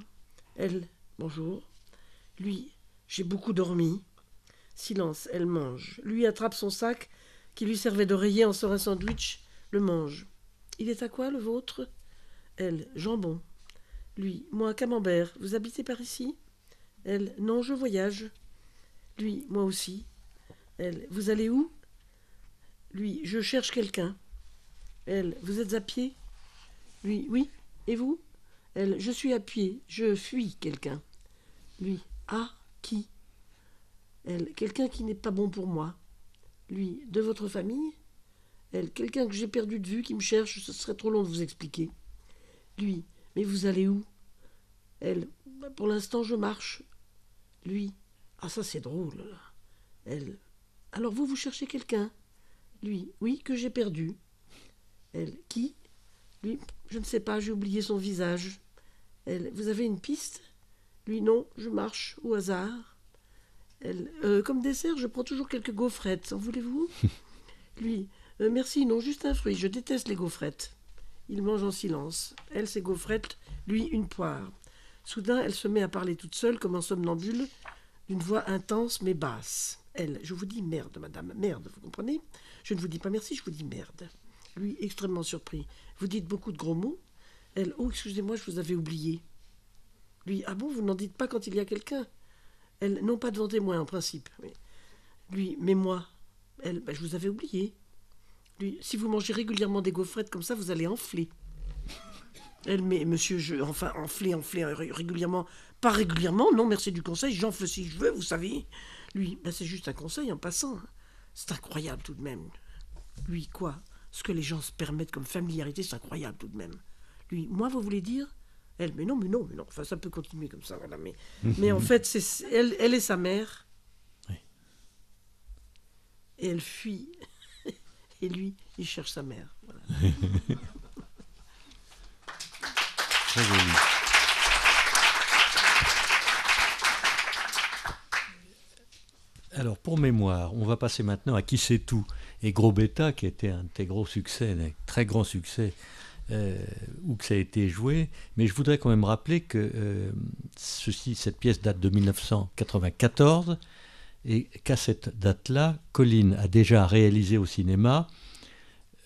Elle, bonjour. Lui, j'ai beaucoup dormi. Silence, elle mange. Lui attrape son sac, qui lui servait d'oreiller en sort un sandwich, le mange. Il est à quoi, le vôtre? Elle, jambon. Lui, moi, camembert. Vous habitez par ici? Elle, non, je voyage. Lui, moi aussi. Elle, vous allez où? Lui, je cherche quelqu'un. Elle, vous êtes à pied? Lui, oui. Et vous? Elle, je suis à pied. Je fuis quelqu'un. Lui, ah, qui? Elle, quelqu'un qui n'est pas bon pour moi. Lui, de votre famille? Elle, quelqu'un que j'ai perdu de vue, qui me cherche, ce serait trop long de vous expliquer. Lui, mais vous allez où? Elle, pour l'instant, je marche. Lui, ah, ça c'est drôle, là. Elle, alors vous cherchez quelqu'un? Lui, oui, que j'ai perdu. Elle, qui? Lui, je ne sais pas, j'ai oublié son visage. Elle, vous avez une piste? Lui, non, je marche au hasard. Elle, comme dessert, je prends toujours quelques gaufrettes, en voulez-vous? Lui, merci, non, juste un fruit, je déteste les gaufrettes. Il mange en silence. Elle, ses gaufrettes, lui, une poire. Soudain, elle se met à parler toute seule, comme en somnambule, d'une voix intense mais basse. Elle, je vous dis merde, madame, merde, vous comprenez? Je ne vous dis pas merci, je vous dis merde. Lui, extrêmement surpris. Vous dites beaucoup de gros mots? Elle, oh, excusez-moi, je vous avais oublié. Lui, ah bon, vous n'en dites pas quand il y a quelqu'un? Elle, non pas devant témoin en principe. Mais... Lui, mais moi? Elle, je vous avais oublié. Lui, si vous mangez régulièrement des gaufrettes comme ça, vous allez enfler. Elle, mais monsieur, enfin, enfler régulièrement. Pas régulièrement, non, merci du conseil, j'enfle si je veux, vous savez. Lui, c'est juste un conseil en passant. C'est incroyable tout de même. Lui, quoi? Ce que les gens se permettent comme familiarité, c'est incroyable tout de même. Lui, moi, vous voulez dire? Elle, mais non. Enfin, ça peut continuer comme ça, voilà. Mais en fait, c'est elle et sa mère. Oui. Et elle fuit. Et lui, il cherche sa mère. Voilà. Très joli. Alors, pour mémoire, on va passer maintenant à Qui sait tout et Gros Bêta, qui était un de tes gros succès, un très grand succès, où que ça a été joué. Mais je voudrais quand même rappeler que cette pièce date de 1994 et qu'à cette date-là, Colline a déjà réalisé au cinéma.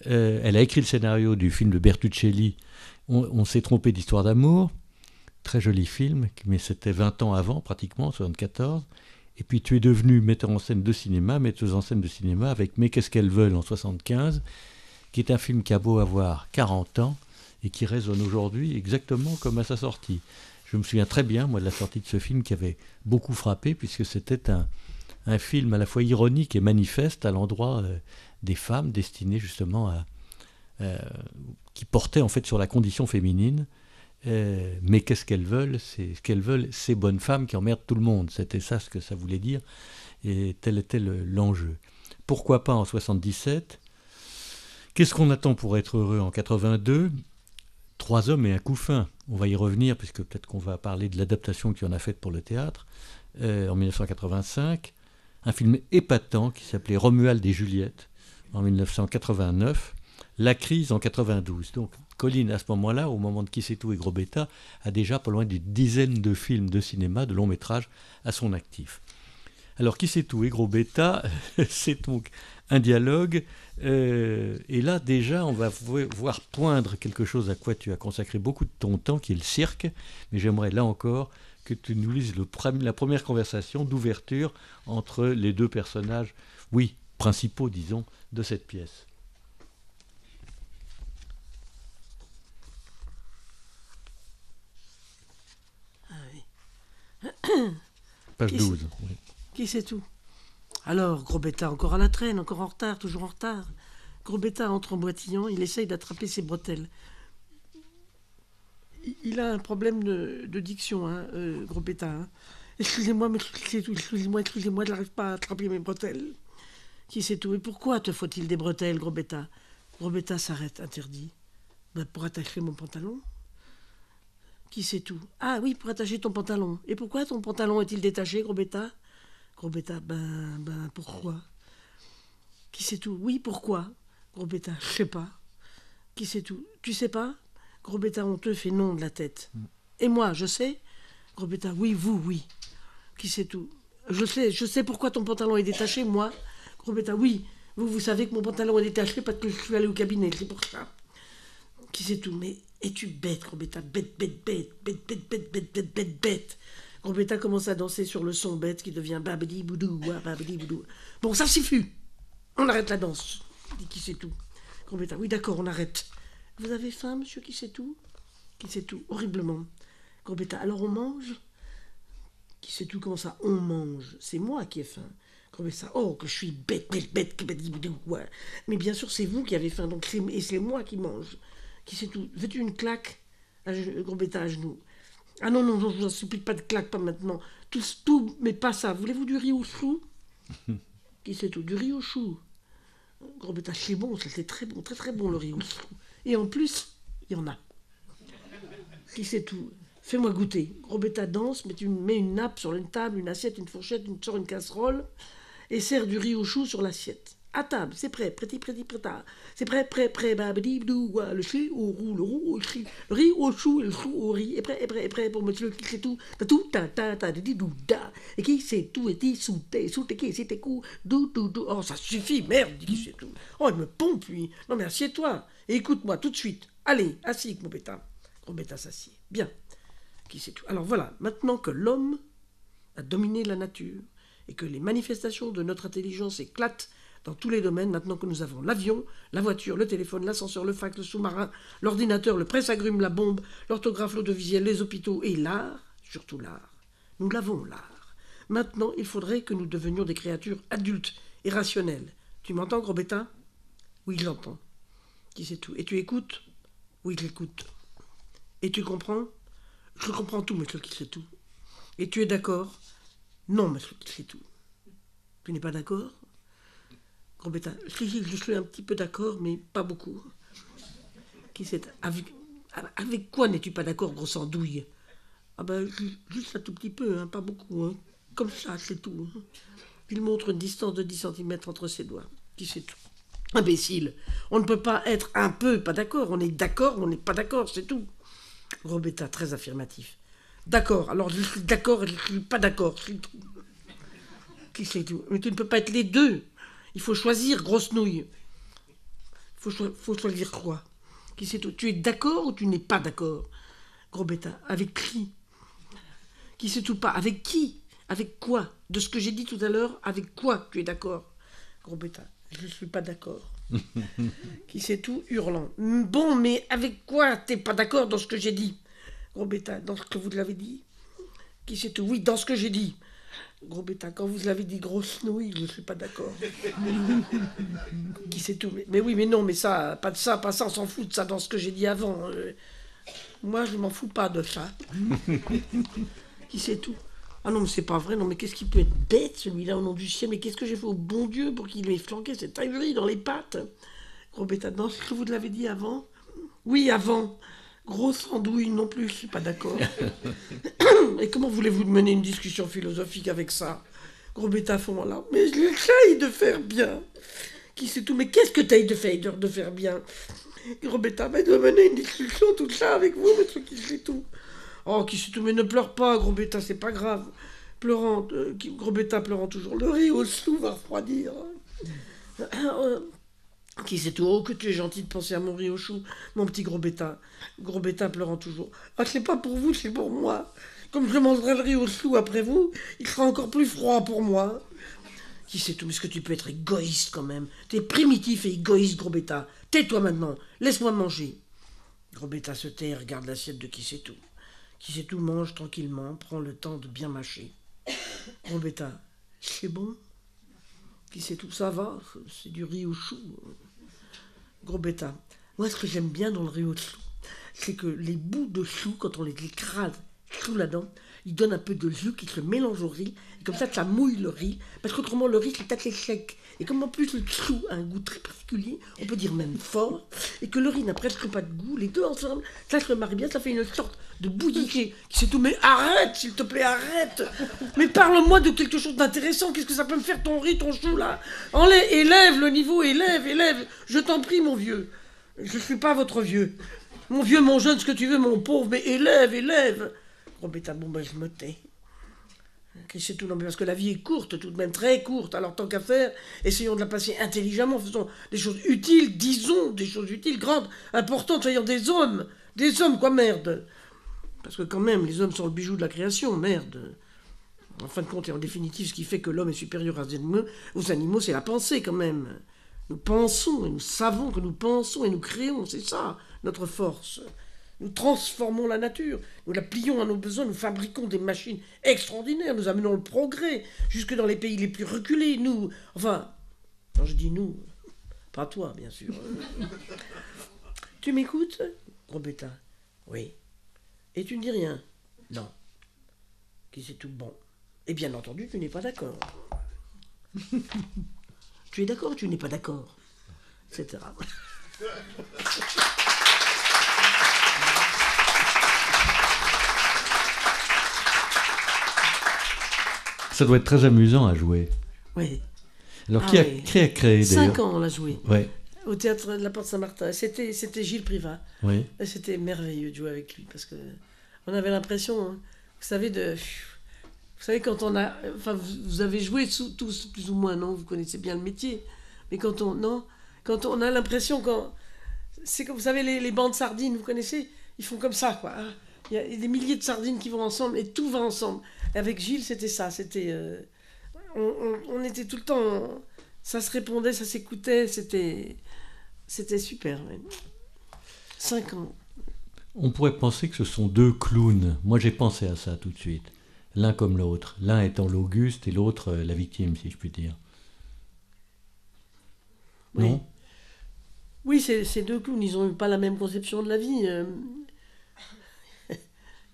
Elle a écrit le scénario du film de Bertuccelli, On s'est trompé d'histoire d'amour. Très joli film, mais c'était 20 ans avant, pratiquement, 1974. Et puis tu es devenu metteuse en scène de cinéma avec Mais qu'est-ce qu'elles veulent en 1975, qui est un film qui a beau avoir 40 ans et qui résonne aujourd'hui exactement comme à sa sortie. Je me souviens très bien, moi, de la sortie de ce film qui avait beaucoup frappé, puisque c'était un film à la fois ironique et manifeste à l'endroit des femmes, destiné justement qui portait en fait sur la condition féminine. Mais qu'est-ce qu'elles veulent? Ce qu'elles veulent, ces bonnes femmes qui emmerdent tout le monde. C'était ça ce que ça voulait dire, et tel était l'enjeu. Pourquoi pas en 77? Qu'est-ce qu'on attend pour être heureux en 82? 3 hommes et un couffin. On va y revenir, puisque peut-être qu'on va parler de l'adaptation qu'il y en a faite pour le théâtre, en 1985. Un film épatant qui s'appelait Romuald et Juliette, en 1989. La crise en 92. Donc, Colline, à ce moment-là, au moment de Qui sait tout et Gros Bêta, a déjà pas loin d'une dizaine de films de cinéma, de longs métrages à son actif. Alors, Qui sait tout et Gros Bêta, c'est donc un dialogue. Et là, déjà, on va voir poindre quelque chose à quoi tu as consacré beaucoup de ton temps, qui est le cirque. Mais j'aimerais, là encore, que tu nous lises la première conversation d'ouverture entre les deux personnages, oui, principaux, disons, de cette pièce. Page 12. Oui. Qui sait tout? Alors, Gros Bêta, encore à la traîne, encore en retard, toujours en retard. Gros Bêta entre en boitillant, il essaye d'attraper ses bretelles. Il a un problème de diction, hein, Gros Bêta. Hein. Excusez-moi, mais excusez-moi, je n'arrive pas à attraper mes bretelles. Qui sait tout? Et pourquoi te faut-il des bretelles, Gros Bêta? Gros Bêta s'arrête, interdit. Pour attacher mon pantalon. Qui sait tout? Ah oui, pour attacher ton pantalon. Et pourquoi ton pantalon est-il détaché, Gros Bêta? Gros Bêta, pourquoi? Qui sait tout? Oui, pourquoi? Gros Bêta, je sais pas. Qui sait tout? Tu sais pas? Gros Bêta honteux fait non de la tête. Et moi, je sais? Gros Bêta, oui, vous, oui. Qui sait tout? Je sais pourquoi ton pantalon est détaché, moi. Gros Bêta, oui. Vous savez que mon pantalon est détaché parce que je suis allé au cabinet, c'est pour ça. Qui sait tout? Mais es-tu bête, Gros Bêta? Bête. Gros Bêta commence à danser sur le son bête qui devient babidi boudou, babidi boudou. Bon, ça suffit. On arrête la danse. Dit Qui sait tout? Gros Bêta, oui, d'accord, on arrête. Vous avez faim, monsieur Qui sait tout? Qui sait tout? Horriblement. Gros Bêta, alors on mange? Qui sait tout? Comment ça, on mange? C'est moi qui ai faim. Gros Bêta, oh, que je suis bête. Ouais. Mais bien sûr, c'est vous qui avez faim, donc c'est moi qui mange. Qui sait tout? Veux-tu une claque? Gros Bêta à genoux. Ah non, je vous en supplie, pas de claque, pas maintenant. Tout, mais pas ça. Voulez-vous du riz au chou? Qui sait tout? Du riz au chou. Gros Bêta, c'est bon, ça c'est très bon, très bon le riz au chou. Et en plus, il y en a. Qui sait tout? Fais-moi goûter. Gros Bêta danse, mais tu mets une nappe sur une table, une assiette, une fourchette, tu sors une casserole et sers du riz au chou sur l'assiette. À table, c'est prêt, prêti, prêti, prêta. C'est prêt, prêt, prêt, babadibdou, le chou au roux, le roux au chou, le riz au chou et le chou au riz. Est prêt pour monsieur qui sait tout. T'as tout, ta, di, dou, da. Et qui sait tout, et dit, sous, qui sait tes coups, dou. Oh, ça suffit, merde, dit qui sait tout. Oh, il me pompe, lui. Non, mais assieds-toi, et écoute-moi tout de suite. Allez, assis, mon bêta. Gros bêta s'assied. Bien. Qui sait tout. Alors voilà, maintenant que l'homme a dominé la nature, et que les manifestations de notre intelligence éclatent dans tous les domaines, maintenant que nous avons l'avion, la voiture, le téléphone, l'ascenseur, le fax, le sous-marin, l'ordinateur, le presse-agrumes, la bombe, l'orthographe, l'audiovisuel, les hôpitaux et l'art, surtout l'art. Nous l'avons, l'art. Maintenant, il faudrait que nous devenions des créatures adultes et rationnelles. Tu m'entends, gros bêta? Oui, je l'entends. Qui sait tout. Et tu écoutes? Oui, je l'écoute. Et tu comprends? Je comprends tout, monsieur qui sait tout. Et tu es d'accord? Non, monsieur qui sait tout. Tu n'es pas d'accord? Gros bêta, je suis un petit peu d'accord, mais pas beaucoup. Qui sait? Avec quoi n'es-tu pas d'accord, grosse andouille? Ah ben, juste un tout petit peu, hein, pas beaucoup. Hein. Comme ça, c'est tout. Hein. Il montre une distance de 10 cm entre ses doigts. Qui sait tout? Imbécile, on ne peut pas être un peu pas d'accord. On est d'accord, on n'est pas d'accord, c'est tout. Gros bêta, très affirmatif. D'accord, alors je suis d'accord et je ne suis pas d'accord, c'est tout. Qui sait tout? Mais tu ne peux pas être les deux. Il faut choisir, grosse nouille. Faut choisir quoi? Qui sait tout? Tu es d'accord ou tu n'es pas d'accord? Gros bêta, avec qui? Qui sait tout pas? Avec qui? Avec quoi? De ce que j'ai dit tout à l'heure, avec quoi tu es d'accord? Gros bêta, je ne suis pas d'accord. Qui sait tout? Hurlant. Bon, mais avec quoi t'es pas d'accord dans ce que j'ai dit? Gros bêta, dans ce que vous l'avez dit? Qui sait tout? Oui, dans ce que j'ai dit. Gros bêta, quand vous l'avez dit grosse nouille, je ne suis pas d'accord. Qui sait tout? Mais oui, mais non, mais ça, pas ça, on s'en fout de ça dans ce que j'ai dit avant. Moi, je m'en fous pas de ça. Qui sait tout? Ah non, mais c'est pas vrai, non, mais qu'est-ce qui peut être bête, celui-là, au nom du ciel? Mais qu'est-ce que j'ai fait au bon Dieu pour qu'il m'ait flanqué cette aigrie dans les pattes? Gros bêta, dans ce que vous l'avez dit avant? Oui, avant. Grosse andouille non plus, je suis pas d'accord. Et comment voulez-vous mener une discussion philosophique avec ça? Gros bêta fond là. Mais j'essaye de faire bien. Qui sait tout? Mais qu'est-ce que t'essayes de faire bien? Gros bêta, mais de mener une discussion tout ça avec vous, mais truc qui sait tout. Oh, qui sait tout, mais ne pleure pas, gros bêta, c'est pas grave. Pleurant, gros bêta pleurant toujours. Le riz au sou va refroidir. Qui sait tout? Oh, que tu es gentil de penser à mon riz au chou, mon petit gros bêta. Gros bêta pleurant toujours. Ah, c'est pas pour vous, c'est pour moi. Comme je mangerai le riz au chou après vous, il sera encore plus froid pour moi. Qui sait tout? Mais est-ce que tu peux être égoïste quand même? T'es primitif et égoïste, gros bêta. Tais-toi maintenant, laisse-moi manger. Gros bêta se tait et regarde l'assiette de qui sait tout. Qui sait tout mange tranquillement, prend le temps de bien mâcher. Gros bêta, c'est bon? Qui sait tout? Ça va? C'est du riz au chou. Gros bêta, moi ce que j'aime bien dans le riz au chou, c'est que les bouts de chou, quand on les écrase sous la dent, ils donnent un peu de jus qui se mélange au riz, et comme ça mouille le riz, parce qu'autrement le riz c'est assez sec. Et comme en plus le chou a un goût très particulier, on peut dire même fort, et que le riz n'a presque pas de goût, les deux ensemble, ça se marie bien, ça fait une sorte de bouillie qui sait tout. Mais arrête, s'il te plaît, arrête. Mais parle-moi de quelque chose d'intéressant, qu'est-ce que ça peut me faire ton riz, ton chou là? Élève le niveau, élève, je t'en prie mon vieux. Je suis pas votre vieux. Mon vieux, mon jeune, ce que tu veux, mon pauvre, mais élève. Gros bêta, bon ben je me tais. C'est tout, non, mais parce que la vie est courte, tout de même très courte, alors tant qu'à faire, essayons de la passer intelligemment, faisons des choses utiles, disons des choses utiles, grandes, importantes, soyons des hommes quoi, merde. Parce que quand même, les hommes sont le bijou de la création, merde. En fin de compte, et en définitive, ce qui fait que l'homme est supérieur aux animaux, c'est la pensée quand même. Nous pensons et nous savons que nous pensons et nous créons, c'est ça, notre force. Nous transformons la nature, nous la plions à nos besoins, nous fabriquons des machines extraordinaires, nous amenons le progrès jusque dans les pays les plus reculés, nous... Enfin, quand je dis nous, pas toi, bien sûr. Tu m'écoutes, gros bêta? Oui. Et tu ne dis rien? Non. Qui c'est tout bon? Et bien entendu, tu n'es pas d'accord. Tu es d'accord ou tu n'es pas d'accord? Etc. Ça doit être très amusant à jouer. Oui. Alors, Ah qui a oui. créé d'ailleurs 5 ans, on l'a joué. Ouais, Au théâtre de la Porte Saint-Martin. C'était Gilles Privat. oui. Et c'était merveilleux de jouer avec lui parce que on avait l'impression, hein, vous savez, vous savez quand on a, enfin vous avez joué tous plus ou moins, non, vous connaissez bien le métier, mais quand on a l'impression c'est comme vous savez les bancs de sardines, vous connaissez, ils font comme ça quoi. Hein. Il y a des milliers de sardines qui vont ensemble et tout va ensemble. Et avec Gilles, c'était ça, on était tout le temps, ça se répondait, ça s'écoutait, c'était super. Ouais. 5 ans. On pourrait penser que ce sont deux clowns. Moi, j'ai pensé à ça tout de suite. L'un comme l'autre. L'un étant l'Auguste et l'autre la victime, si je puis dire. Oui. Non? Oui, ces deux clowns, ils n'ont pas la même conception de la vie.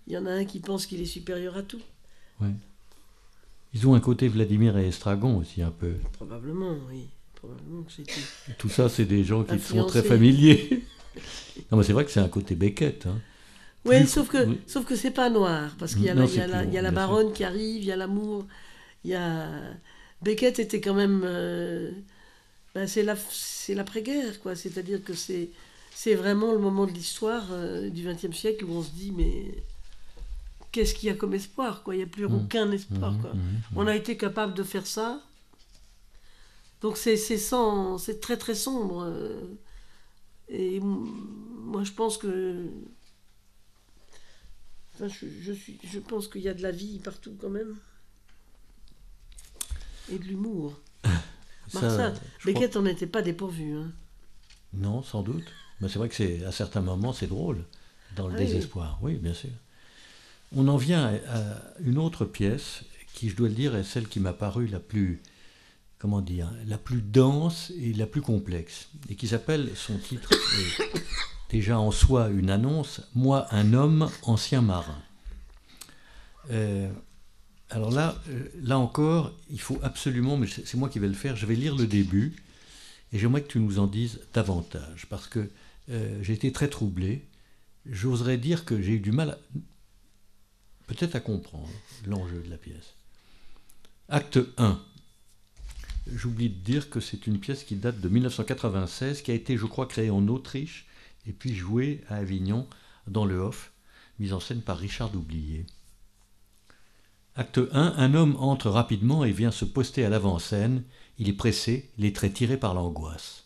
Il y en a un qui pense qu'il est supérieur à tout. Ouais. Ils ont un côté Vladimir et Estragon aussi, un peu. Probablement, oui. Probablement que c'était... Tout ça, c'est des gens qui sont très Influencé. familiers. Non, mais c'est vrai que c'est un côté Beckett. Hein. Oui, Plus- sauf que c'est pas noir, parce qu'il y a Non, la, c'est plus il y a la long, bien baronne qui arrive, il y a l'amour, il y a... Beckett était quand même... c'est l'après-guerre, quoi. C'est-à-dire que c'est vraiment le moment de l'histoire du XXe siècle où on se dit, mais qu'est-ce qu'il y a comme espoir, quoi. Il n'y a plus aucun espoir, quoi. On a été capable de faire ça. Donc c'est très très sombre. Et moi je pense que... Enfin, je pense qu'il y a de la vie partout quand même. Et de l'humour. Ça, Beckett n'en était pas dépourvu. Hein. Non, sans doute. Mais c'est vrai que à certains moments, c'est drôle, dans le désespoir. Oui, bien sûr. On en vient à une autre pièce qui, je dois le dire, est celle qui m'a paru la plus, comment dire, la plus dense et la plus complexe, et qui s'appelle, son titre est déjà en soi une annonce, Moi, un homme, ancien marin. Alors là encore, il faut absolument, mais c'est moi qui vais le faire, je vais lire le début, et j'aimerais que tu nous en dises davantage, parce que j'ai été très troublé. J'oserais dire que j'ai eu du mal, peut-être à comprendre l'enjeu de la pièce. Acte 1. J'oublie de dire que c'est une pièce qui date de 1996, qui a été, je crois, créée en Autriche, et puis jouée à Avignon, dans le Hof, mise en scène par Richard Doublier. Acte 1. Un homme entre rapidement et vient se poster à l'avant-scène. Il est pressé, les traits tirés par l'angoisse.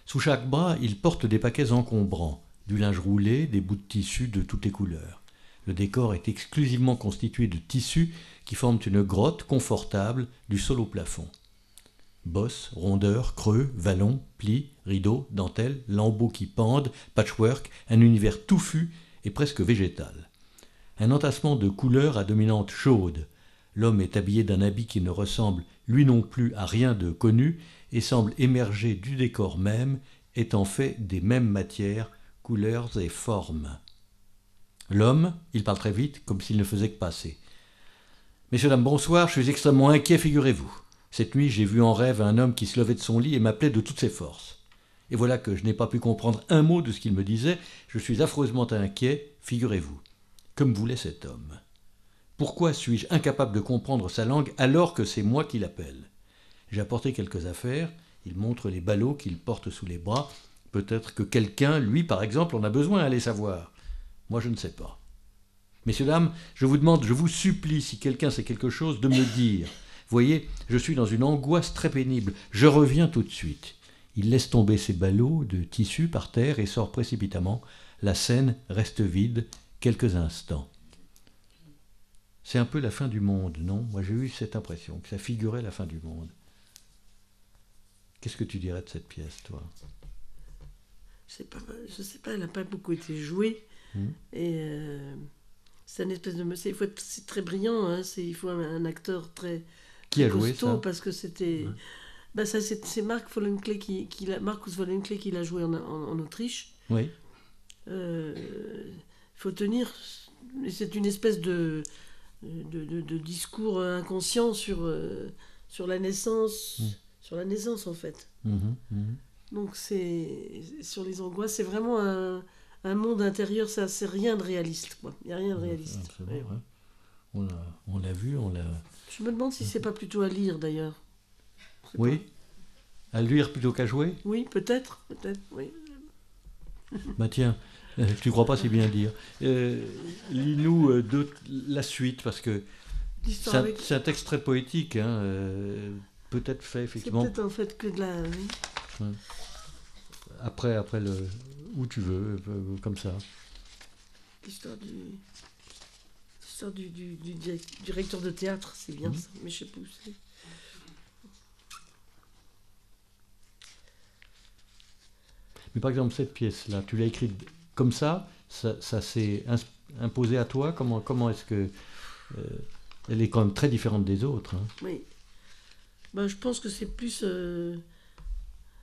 Sous chaque bras, il porte des paquets encombrants, du linge roulé, des bouts de tissu de toutes les couleurs. Le décor est exclusivement constitué de tissus qui forment une grotte confortable du sol au plafond. Bosses, rondeurs, creux, vallons, plis, rideaux, dentelles, lambeaux qui pendent, patchwork, un univers touffu et presque végétal. Un entassement de couleurs à dominante chaude. L'homme est habillé d'un habit qui ne ressemble lui non plus à rien de connu et semble émerger du décor même, étant fait des mêmes matières, couleurs et formes. L'homme, il parle très vite, comme s'il ne faisait que passer. « Messieurs, dames, bonsoir, je suis extrêmement inquiet, figurez-vous. Cette nuit, j'ai vu en rêve un homme qui se levait de son lit et m'appelait de toutes ses forces. Et voilà que je n'ai pas pu comprendre un mot de ce qu'il me disait, je suis affreusement inquiet, figurez-vous. Que me voulait cet homme ? Pourquoi suis-je incapable de comprendre sa langue alors que c'est moi qui l'appelle ? J'ai apporté quelques affaires, il montre les ballots qu'il porte sous les bras, peut-être que quelqu'un, lui par exemple, en a besoin, allez savoir. Moi je ne sais pas. Messieurs, dames, je vous demande, je vous supplie, si quelqu'un sait quelque chose, de me le dire. Voyez, je suis dans une angoisse très pénible, je reviens tout de suite. Il laisse tomber ses ballots de tissu par terre et sort précipitamment. La scène reste vide quelques instants. C'est un peu la fin du monde, non ? Moi j'ai eu cette impression, que ça figurait la fin du monde. Qu'est-ce que tu dirais de cette pièce, toi ? Je sais pas, elle n'a pas beaucoup été jouée. Et c'est une espèce de... C'est très brillant, hein, il faut un acteur très, Qui a joué costaud, ça ? parce que c'était... c'est Marcus Vollenklee qui l'a joué en Autriche. Oui. Faut tenir... C'est une espèce de discours inconscient sur la naissance, sur la naissance en fait. Donc c'est sur les angoisses, c'est vraiment un monde intérieur, ça c'est rien de réaliste quoi. Il y a rien de réaliste. Ouais. On l'a vu, on l'a. Je me demande si c'est pas plutôt à lire d'ailleurs. sais Oui. À lire plutôt qu'à jouer? pas. Oui, peut-être, oui. Bah tiens, tu crois pas, c'est bien dire. Lis-nous la suite, parce que L'histoire avec... c'est un texte très poétique, hein, peut-être fait C'est effectivement peut-être en fait que de la... oui. ouais, après où tu veux, comme ça. L'histoire du directeur de théâtre, c'est bien ça, mais je sais pas où c'est. Mais par exemple, cette pièce-là, tu l'as écrite comme ça s'est imposé à toi. Comment est-ce que elle est quand même très différente des autres, hein. Oui. Ben, je pense que c'est plus...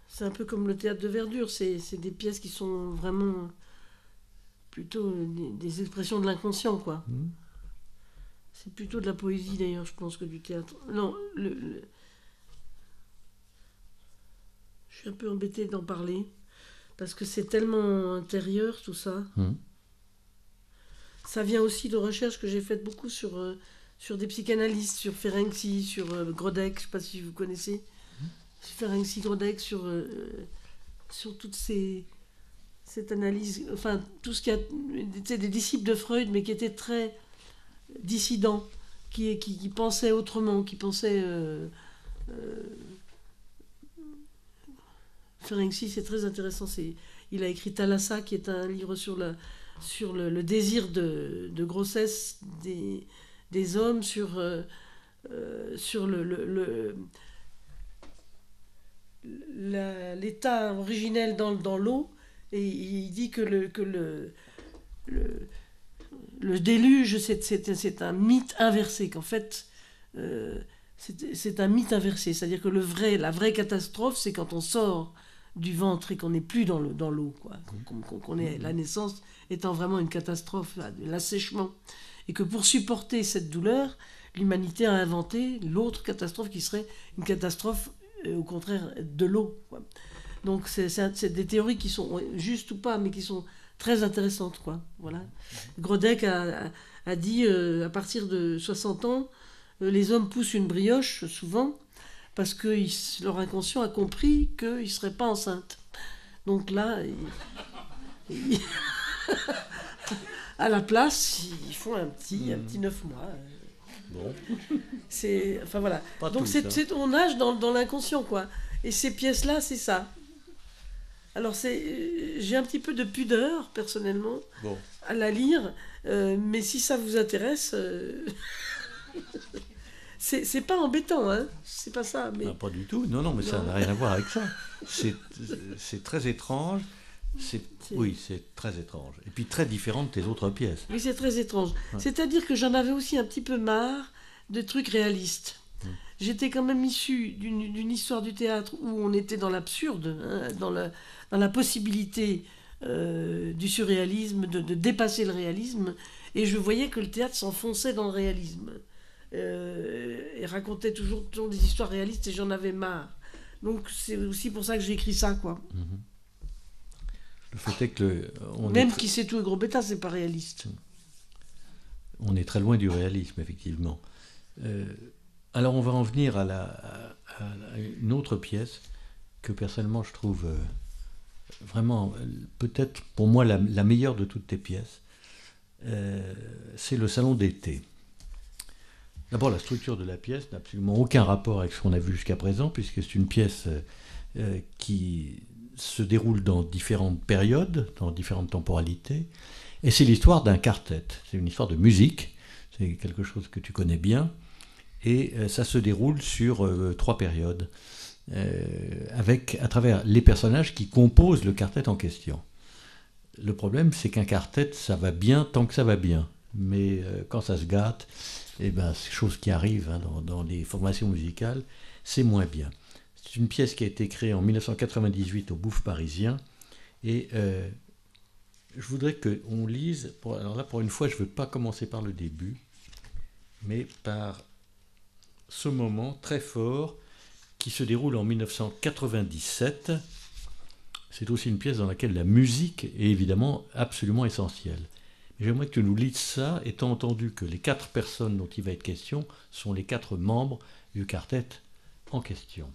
c'est un peu comme le théâtre de verdure, c'est des pièces qui sont vraiment plutôt des expressions de l'inconscient, quoi. C'est plutôt de la poésie d'ailleurs, je pense, que du théâtre. Non, je suis un peu embêtée d'en parler, parce que c'est tellement intérieur tout ça. Ça vient aussi de recherches que j'ai faites beaucoup sur des psychanalystes, sur Ferenczi, sur Grodek, je ne sais pas si vous connaissez. Ferenczi, Grodek, sur toute cette analyse, enfin tout ce qui a, des disciples de Freud, mais qui étaient très dissidents, qui pensaient autrement, qui pensaient... Ferenczi, c'est très intéressant. Il a écrit Thalassa, qui est un livre sur le désir de grossesse des hommes, sur l'état originel dans l'eau. Et il dit que le déluge, c'est un mythe inversé, qu'en fait... c'est un mythe inversé, c'est-à-dire que la vraie catastrophe, c'est quand on sort du ventre et qu'on n'est plus dans l'eau, quoi. Qu'on est, la naissance étant vraiment une catastrophe, l'assèchement. Et que pour supporter cette douleur, l'humanité a inventé l'autre catastrophe qui serait une catastrophe, au contraire, de l'eau, quoi. Donc c'est des théories qui sont justes ou pas, mais qui sont très intéressantes, quoi. Voilà. Grodek a dit, à partir de 60 ans, les hommes poussent une brioche, souvent, parce que leur inconscient a compris qu'ils ne seraient pas enceintes. Donc là, à la place, ils font un petit 9 mois. Bon. Enfin voilà. Pas donc tous, on nage dans l'inconscient, quoi. Et ces pièces-là, c'est ça. Alors j'ai un petit peu de pudeur, personnellement, à la lire, mais si ça vous intéresse... C'est pas embêtant, hein. C'est pas ça. Mais... Ah, pas du tout. Non, mais ça n'a rien à voir avec ça. C'est très étrange. Oui, c'est très étrange. Et puis très différent de tes autres pièces. Oui, c'est très étrange. Ouais. C'est-à-dire que j'en avais aussi un petit peu marre de trucs réalistes. J'étais quand même issue d'une histoire du théâtre où on était dans l'absurde, hein, dans la possibilité du surréalisme, de dépasser le réalisme. Et je voyais que le théâtre s'enfonçait dans le réalisme. Et racontait toujours des histoires réalistes et j'en avais marre. Donc c'est aussi pour ça que j'ai écrit ça, quoi. Le fait est que qui sait tout et gros bêta, c'est pas réaliste. On est très loin du réalisme, effectivement. Alors on va en venir à une autre pièce que personnellement je trouve vraiment, peut-être pour moi la meilleure de toutes tes pièces. C'est le Salon d'été. D'abord, la structure de la pièce n'a absolument aucun rapport avec ce qu'on a vu jusqu'à présent, puisque c'est une pièce qui se déroule dans différentes périodes, dans différentes temporalités, et c'est l'histoire d'un quartet. C'est une histoire de musique, c'est quelque chose que tu connais bien, et ça se déroule sur 3 périodes, à travers les personnages qui composent le quartet en question. Le problème, c'est qu'un quartet, ça va bien tant que ça va bien, mais quand ça se gâte, eh ben, c'est chose qui arrive, hein, dans les formations musicales, c'est moins bien. C'est une pièce qui a été créée en 1998 au Bouffe Parisien, et je voudrais qu'on lise, alors là pour une fois je ne veux pas commencer par le début, mais par ce moment très fort qui se déroule en 1997. C'est aussi une pièce dans laquelle la musique est évidemment absolument essentielle. J'aimerais que tu nous lises ça, étant entendu que les 4 personnes dont il va être question sont les 4 membres du quartet en question.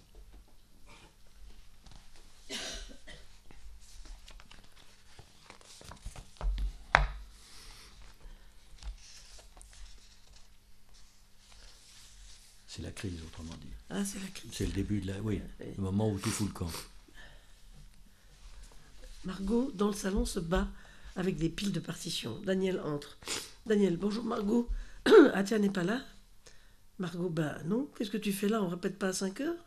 c'est la crise, autrement dit. Ah, c'est la crise. C'est le début de la... Oui, le moment où tout fout le camp. Margot, dans le salon, se bat avec des piles de partitions. Daniel entre. Daniel, bonjour Margot. Atia n'est pas là? Margot, non. Qu'est-ce que tu fais là? On répète pas à 5 heures?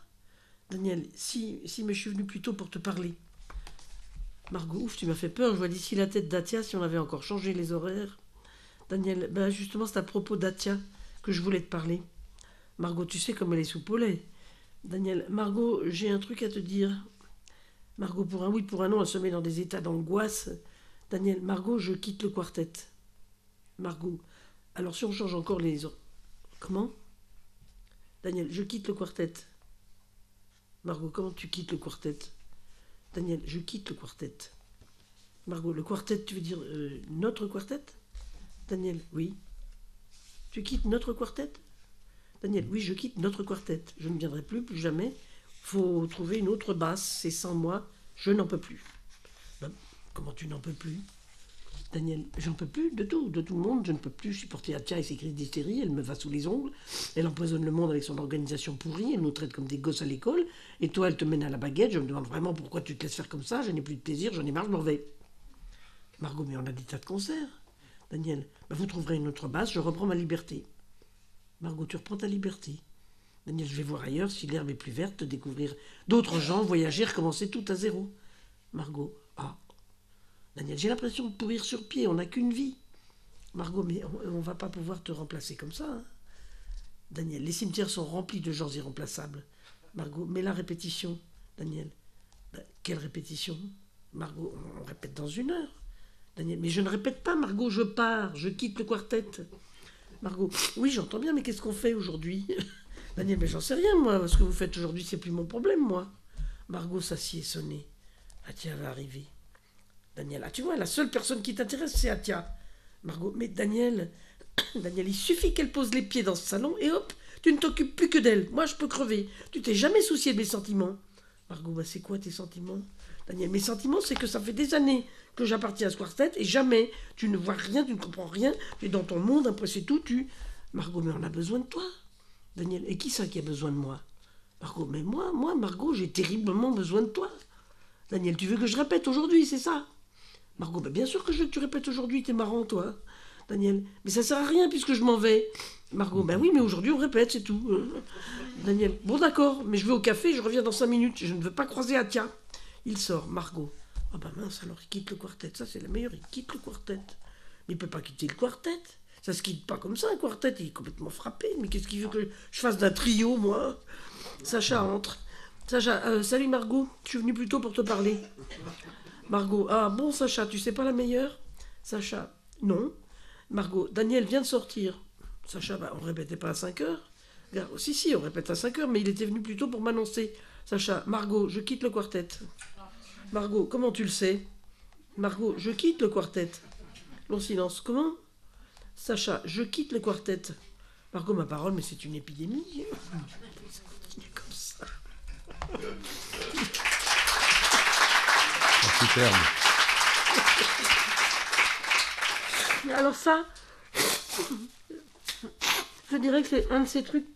Daniel, si, mais je suis venu plus tôt pour te parler. Margot, ouf, tu m'as fait peur. Je vois d'ici la tête d'Atia si on avait encore changé les horaires. Daniel, justement, c'est à propos d'Atia que je voulais te parler. Margot, tu sais comme elle est sous Paulet. Daniel, Margot, j'ai un truc à te dire. Margot, pour un oui, pour un non, elle se met dans des états d'angoisse. Daniel, Margot, je quitte le quartet. Margot, alors si on change encore les... Comment? Daniel, je quitte le quartet. Margot, comment tu quittes le quartet? Daniel, je quitte le quartet. Margot, le quartet, tu veux dire notre quartet? Daniel, oui. Tu quittes notre quartet? Daniel, oui, je quitte notre quartet. Je ne viendrai plus jamais. Faut trouver une autre basse. C'est sans moi. Je n'en peux plus. Comment tu n'en peux plus? Daniel, j'en peux plus de tout le monde. Je ne peux plus supporter Atia et ses crises d'hystérie. Elle me va sous les ongles. Elle empoisonne le monde avec son organisation pourrie. Elle nous traite comme des gosses à l'école. Et toi, elle te mène à la baguette. Je me demande vraiment pourquoi tu te laisses faire comme ça. Je n'ai plus de plaisir. J'en ai marre, je m'en vais. Margot, mais on a des tas de concerts. Daniel, vous trouverez une autre base. Je reprends ma liberté. Margot, tu reprends ta liberté. Daniel, je vais voir ailleurs si l'herbe est plus verte, découvrir d'autres gens, voyager, recommencer tout à zéro. Margot, Daniel, j'ai l'impression de pourrir sur pied, on n'a qu'une vie. Margot, mais on va pas pouvoir te remplacer comme ça. Hein. Daniel, les cimetières sont remplis de gens irremplaçables. Margot, mais la répétition. Daniel, quelle répétition? Margot, on répète dans 1 heure. Daniel, mais je ne répète pas, Margot, je pars, je quitte le quartet. Margot, oui, j'entends bien, mais qu'est-ce qu'on fait aujourd'hui? Daniel, mais j'en sais rien, moi. Ce que vous faites aujourd'hui, c'est plus mon problème, moi. Margot s'assied, sonnée. Atia va arriver. Daniel, tu vois, la seule personne qui t'intéresse, c'est Atia. Margot, mais Daniel, il suffit qu'elle pose les pieds dans ce salon et hop, tu ne t'occupes plus que d'elle. Moi, je peux crever. Tu t'es jamais soucié de mes sentiments. Margot, c'est quoi tes sentiments? Daniel, mes sentiments, c'est que ça fait des années que j'appartiens à ce quartet et jamais tu ne vois rien, tu ne comprends rien. Tu es dans ton monde, après c'est tout, Margot, mais on a besoin de toi. Daniel, et qui ça qui a besoin de moi? Margot, mais moi, Margot, j'ai terriblement besoin de toi. Daniel, tu veux que je répète aujourd'hui, c'est ça? Margot, bien sûr que je veux que tu répètes aujourd'hui, t'es marrant, toi. Daniel, mais ça sert à rien puisque je m'en vais. Margot, oui, mais aujourd'hui on répète, c'est tout. Daniel, bon d'accord, mais je vais au café, je reviens dans 5 minutes, je ne veux pas croiser Atia. Il sort, Margot. Mince, alors il quitte le quartet, ça c'est la meilleure, il quitte le quartet. Mais il peut pas quitter le quartet. Ça se quitte pas comme ça, un quartet, il est complètement frappé. Mais qu'est-ce qu'il veut que je fasse d'un trio, moi? Sacha entre. Sacha, salut Margot, je suis venue plus tôt pour te parler. Margot, bon Sacha, tu sais pas la meilleure? Sacha, non. Margot, Daniel vient de sortir. Sacha, on répétait pas à 5 heures? Si, on répète à 5 heures, mais il était venu plus tôt pour m'annoncer. Sacha, Margot, je quitte le quartet. Margot, comment tu le sais? Margot, je quitte le quartet. Long silence, comment? Sacha, je quitte le quartet. Margot, ma parole, mais c'est une épidémie. C'est comme ça. Superbe. Alors ça, je dirais que c'est un de ces trucs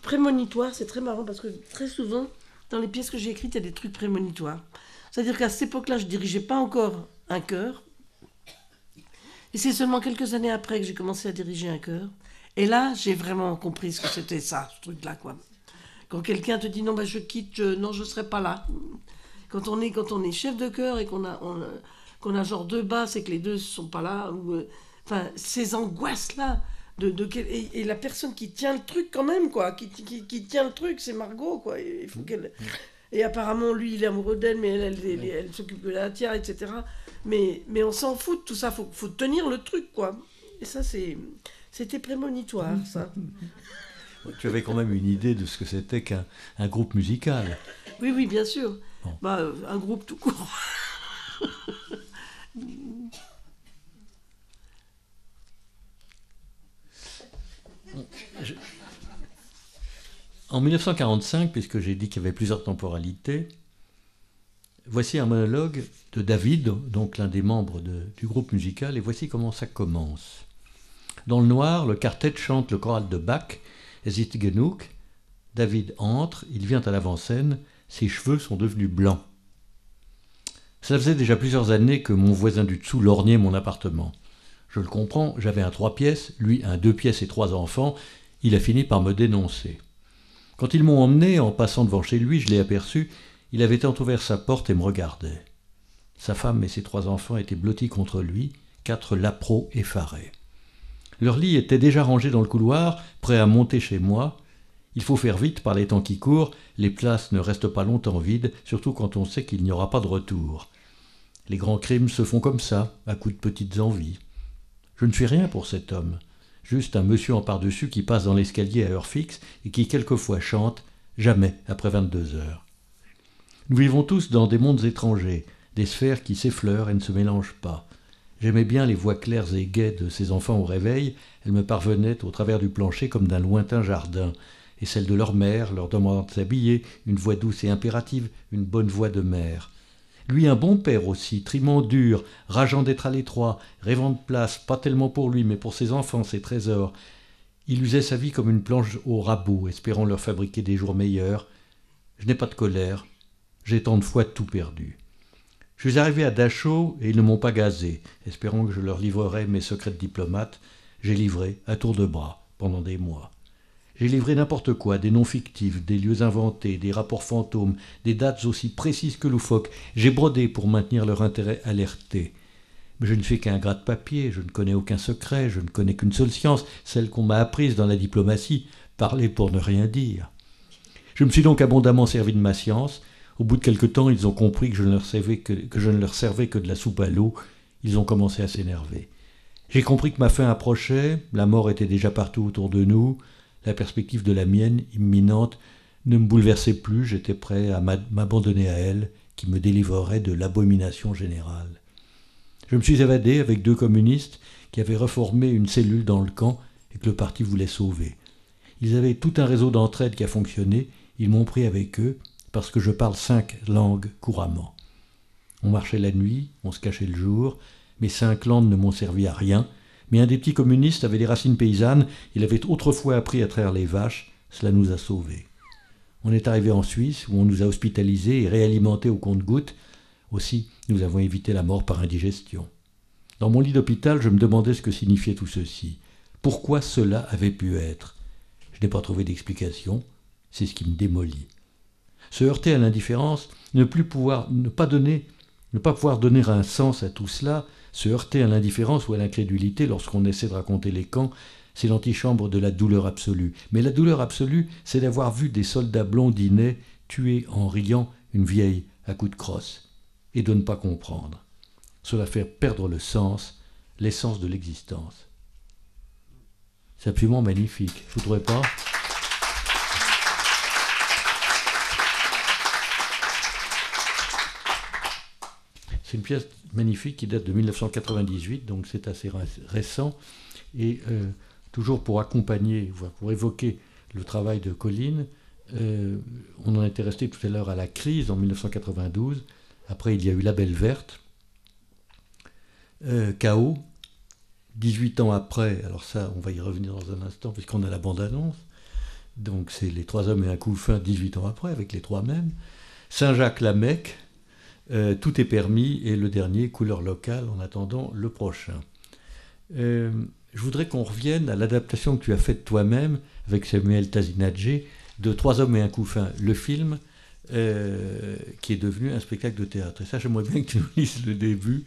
prémonitoires. C'est très marrant parce que très souvent, dans les pièces que j'ai écrites, il y a des trucs prémonitoires. C'est-à-dire qu'à cette époque-là, je ne dirigeais pas encore un chœur. Et c'est seulement quelques années après que j'ai commencé à diriger un chœur. Et là, j'ai vraiment compris ce que c'était ça, ce truc-là, quoi. Quand quelqu'un te dit non, je quitte, non, je ne serai pas là. Quand on est chef de chœur et qu'on a genre 2 basses et que les 2 ne sont pas là, ces angoisses-là, et la personne qui tient le truc quand même, quoi, qui tient le truc, c'est Margot, quoi. Il faut qu'elle... Et apparemment, lui, il est amoureux d'elle, mais elle s'occupe de la tiare, etc. Mais on s'en fout de tout ça, faut tenir le truc, quoi. Et ça, c'était prémonitoire, ça. Tu avais quand même une idée de ce que c'était qu'un groupe musical. Oui, bien sûr. Bon. Un groupe tout court. En 1945, puisque j'ai dit qu'il y avait plusieurs temporalités, voici un monologue de David, donc l'un des membres du groupe musical, et voici comment ça commence. Dans le noir, le quartet chante le choral de Bach, Es ist genug. David entre, il vient à l'avant-scène, ses cheveux sont devenus blancs. Cela faisait déjà plusieurs années que mon voisin du dessous lorgnait mon appartement. Je le comprends, j'avais un 3 pièces, lui un 2 pièces et 3 enfants, il a fini par me dénoncer. Quand ils m'ont emmené, en passant devant chez lui, je l'ai aperçu, il avait entrouvert sa porte et me regardait. Sa femme et ses 3 enfants étaient blottis contre lui, 4 lapros effarés. Leur lit était déjà rangé dans le couloir, prêt à monter chez moi. Il faut faire vite par les temps qui courent, les places ne restent pas longtemps vides, surtout quand on sait qu'il n'y aura pas de retour. Les grands crimes se font comme ça, à coups de petites envies. Je ne suis rien pour cet homme, juste un monsieur en par-dessus qui passe dans l'escalier à heure fixe et qui quelquefois chante, jamais après 22 heures. Nous vivons tous dans des mondes étrangers, des sphères qui s'effleurent et ne se mélangent pas. J'aimais bien les voix claires et gaies de ces enfants au réveil, elles me parvenaient au travers du plancher comme d'un lointain jardin, et celles de leur mère, leur demandant de s'habiller, une voix douce et impérative, une bonne voix de mère. Lui un bon père aussi, trimant dur, rageant d'être à l'étroit, rêvant de place, pas tellement pour lui, mais pour ses enfants, ses trésors. Il usait sa vie comme une planche au rabot, espérant leur fabriquer des jours meilleurs. Je n'ai pas de colère, j'ai tant de fois tout perdu. Je suis arrivé à Dachau et ils ne m'ont pas gazé, espérant que je leur livrerais mes secrets de diplomate. J'ai livré à tour de bras pendant des mois. J'ai livré n'importe quoi, des noms fictifs, des lieux inventés, des rapports fantômes, des dates aussi précises que loufoques. J'ai brodé pour maintenir leur intérêt alerté. Mais je ne fais qu'un gras de papier, je ne connais aucun secret, je ne connais qu'une seule science, celle qu'on m'a apprise dans la diplomatie, parler pour ne rien dire. Je me suis donc abondamment servi de ma science. Au bout de quelque temps, ils ont compris que je ne leur servais que de la soupe à l'eau. Ils ont commencé à s'énerver. J'ai compris que ma fin approchait, la mort était déjà partout autour de nous. La perspective de la mienne, imminente, ne me bouleversait plus, j'étais prêt à m'abandonner à elle, qui me délivrerait de l'abomination générale. Je me suis évadé avec 2 communistes qui avaient reformé une cellule dans le camp et que le parti voulait sauver. Ils avaient tout un réseau d'entraide qui a fonctionné, ils m'ont pris avec eux parce que je parle 5 langues couramment. On marchait la nuit, on se cachait le jour, mes 5 langues ne m'ont servi à rien, mais un des petits communistes avait des racines paysannes, il avait autrefois appris à traire les vaches, cela nous a sauvés. On est arrivé en Suisse, où on nous a hospitalisés et réalimentés au compte-gouttes. Aussi, nous avons évité la mort par indigestion. Dans mon lit d'hôpital, je me demandais ce que signifiait tout ceci. Pourquoi cela avait pu être? Je n'ai pas trouvé d'explication, c'est ce qui me démolit. Se heurter à l'indifférence, ne pas pouvoir donner un sens à tout cela, se heurter à l'indifférence ou à l'incrédulité lorsqu'on essaie de raconter les camps, c'est l'antichambre de la douleur absolue. Mais la douleur absolue, c'est d'avoir vu des soldats blondinets tuer en riant une vieille à coups de crosse, et de ne pas comprendre. Cela fait perdre le sens, l'essence de l'existence. C'est absolument magnifique, vous ne trouvez pas ? C'est une pièce magnifique qui date de 1998, donc c'est assez récent. Et toujours pour accompagner, pour évoquer le travail de Colline, on en était resté tout à l'heure à la crise en 1992. Après, il y a eu La Belle Verte, Chaos. 18 ans après, alors ça, on va y revenir dans un instant, puisqu'on a la bande-annonce. Donc c'est Les 3 hommes et un coup fin, 18 ans après, avec les 3 mêmes. Saint-Jacques-la-Mecque. Tout est permis, et le dernier, Couleur locale, en attendant le prochain. Je voudrais qu'on revienne à l'adaptation que tu as faite toi-même avec Samuel Tazinadjé de 3 hommes et un coup fin, le film qui est devenu un spectacle de théâtre. Et ça, j'aimerais bien que tu nous lises le début,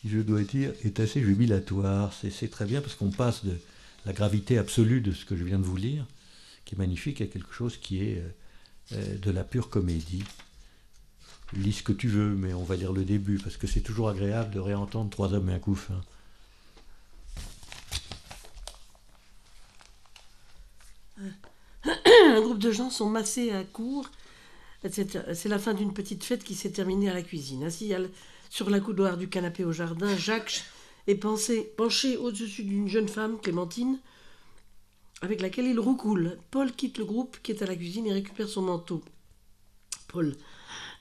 qui, je dois dire, est assez jubilatoire. C'est très bien parce qu'on passe de la gravité absolue de ce que je viens de vous lire, qui est magnifique, à quelque chose qui est de la pure comédie. Lis ce que tu veux, mais on va lire le début, parce que c'est toujours agréable de réentendre 3 hommes et un coup fin. Un groupe de gens sont massés à court, etc. C'est la fin d'une petite fête qui s'est terminée à la cuisine. Assis sur la coudoir du canapé au jardin, Jacques est penché au-dessus d'une jeune femme, Clémentine, avec laquelle il roucoule. Paul quitte le groupe qui est à la cuisine et récupère son manteau. Paul,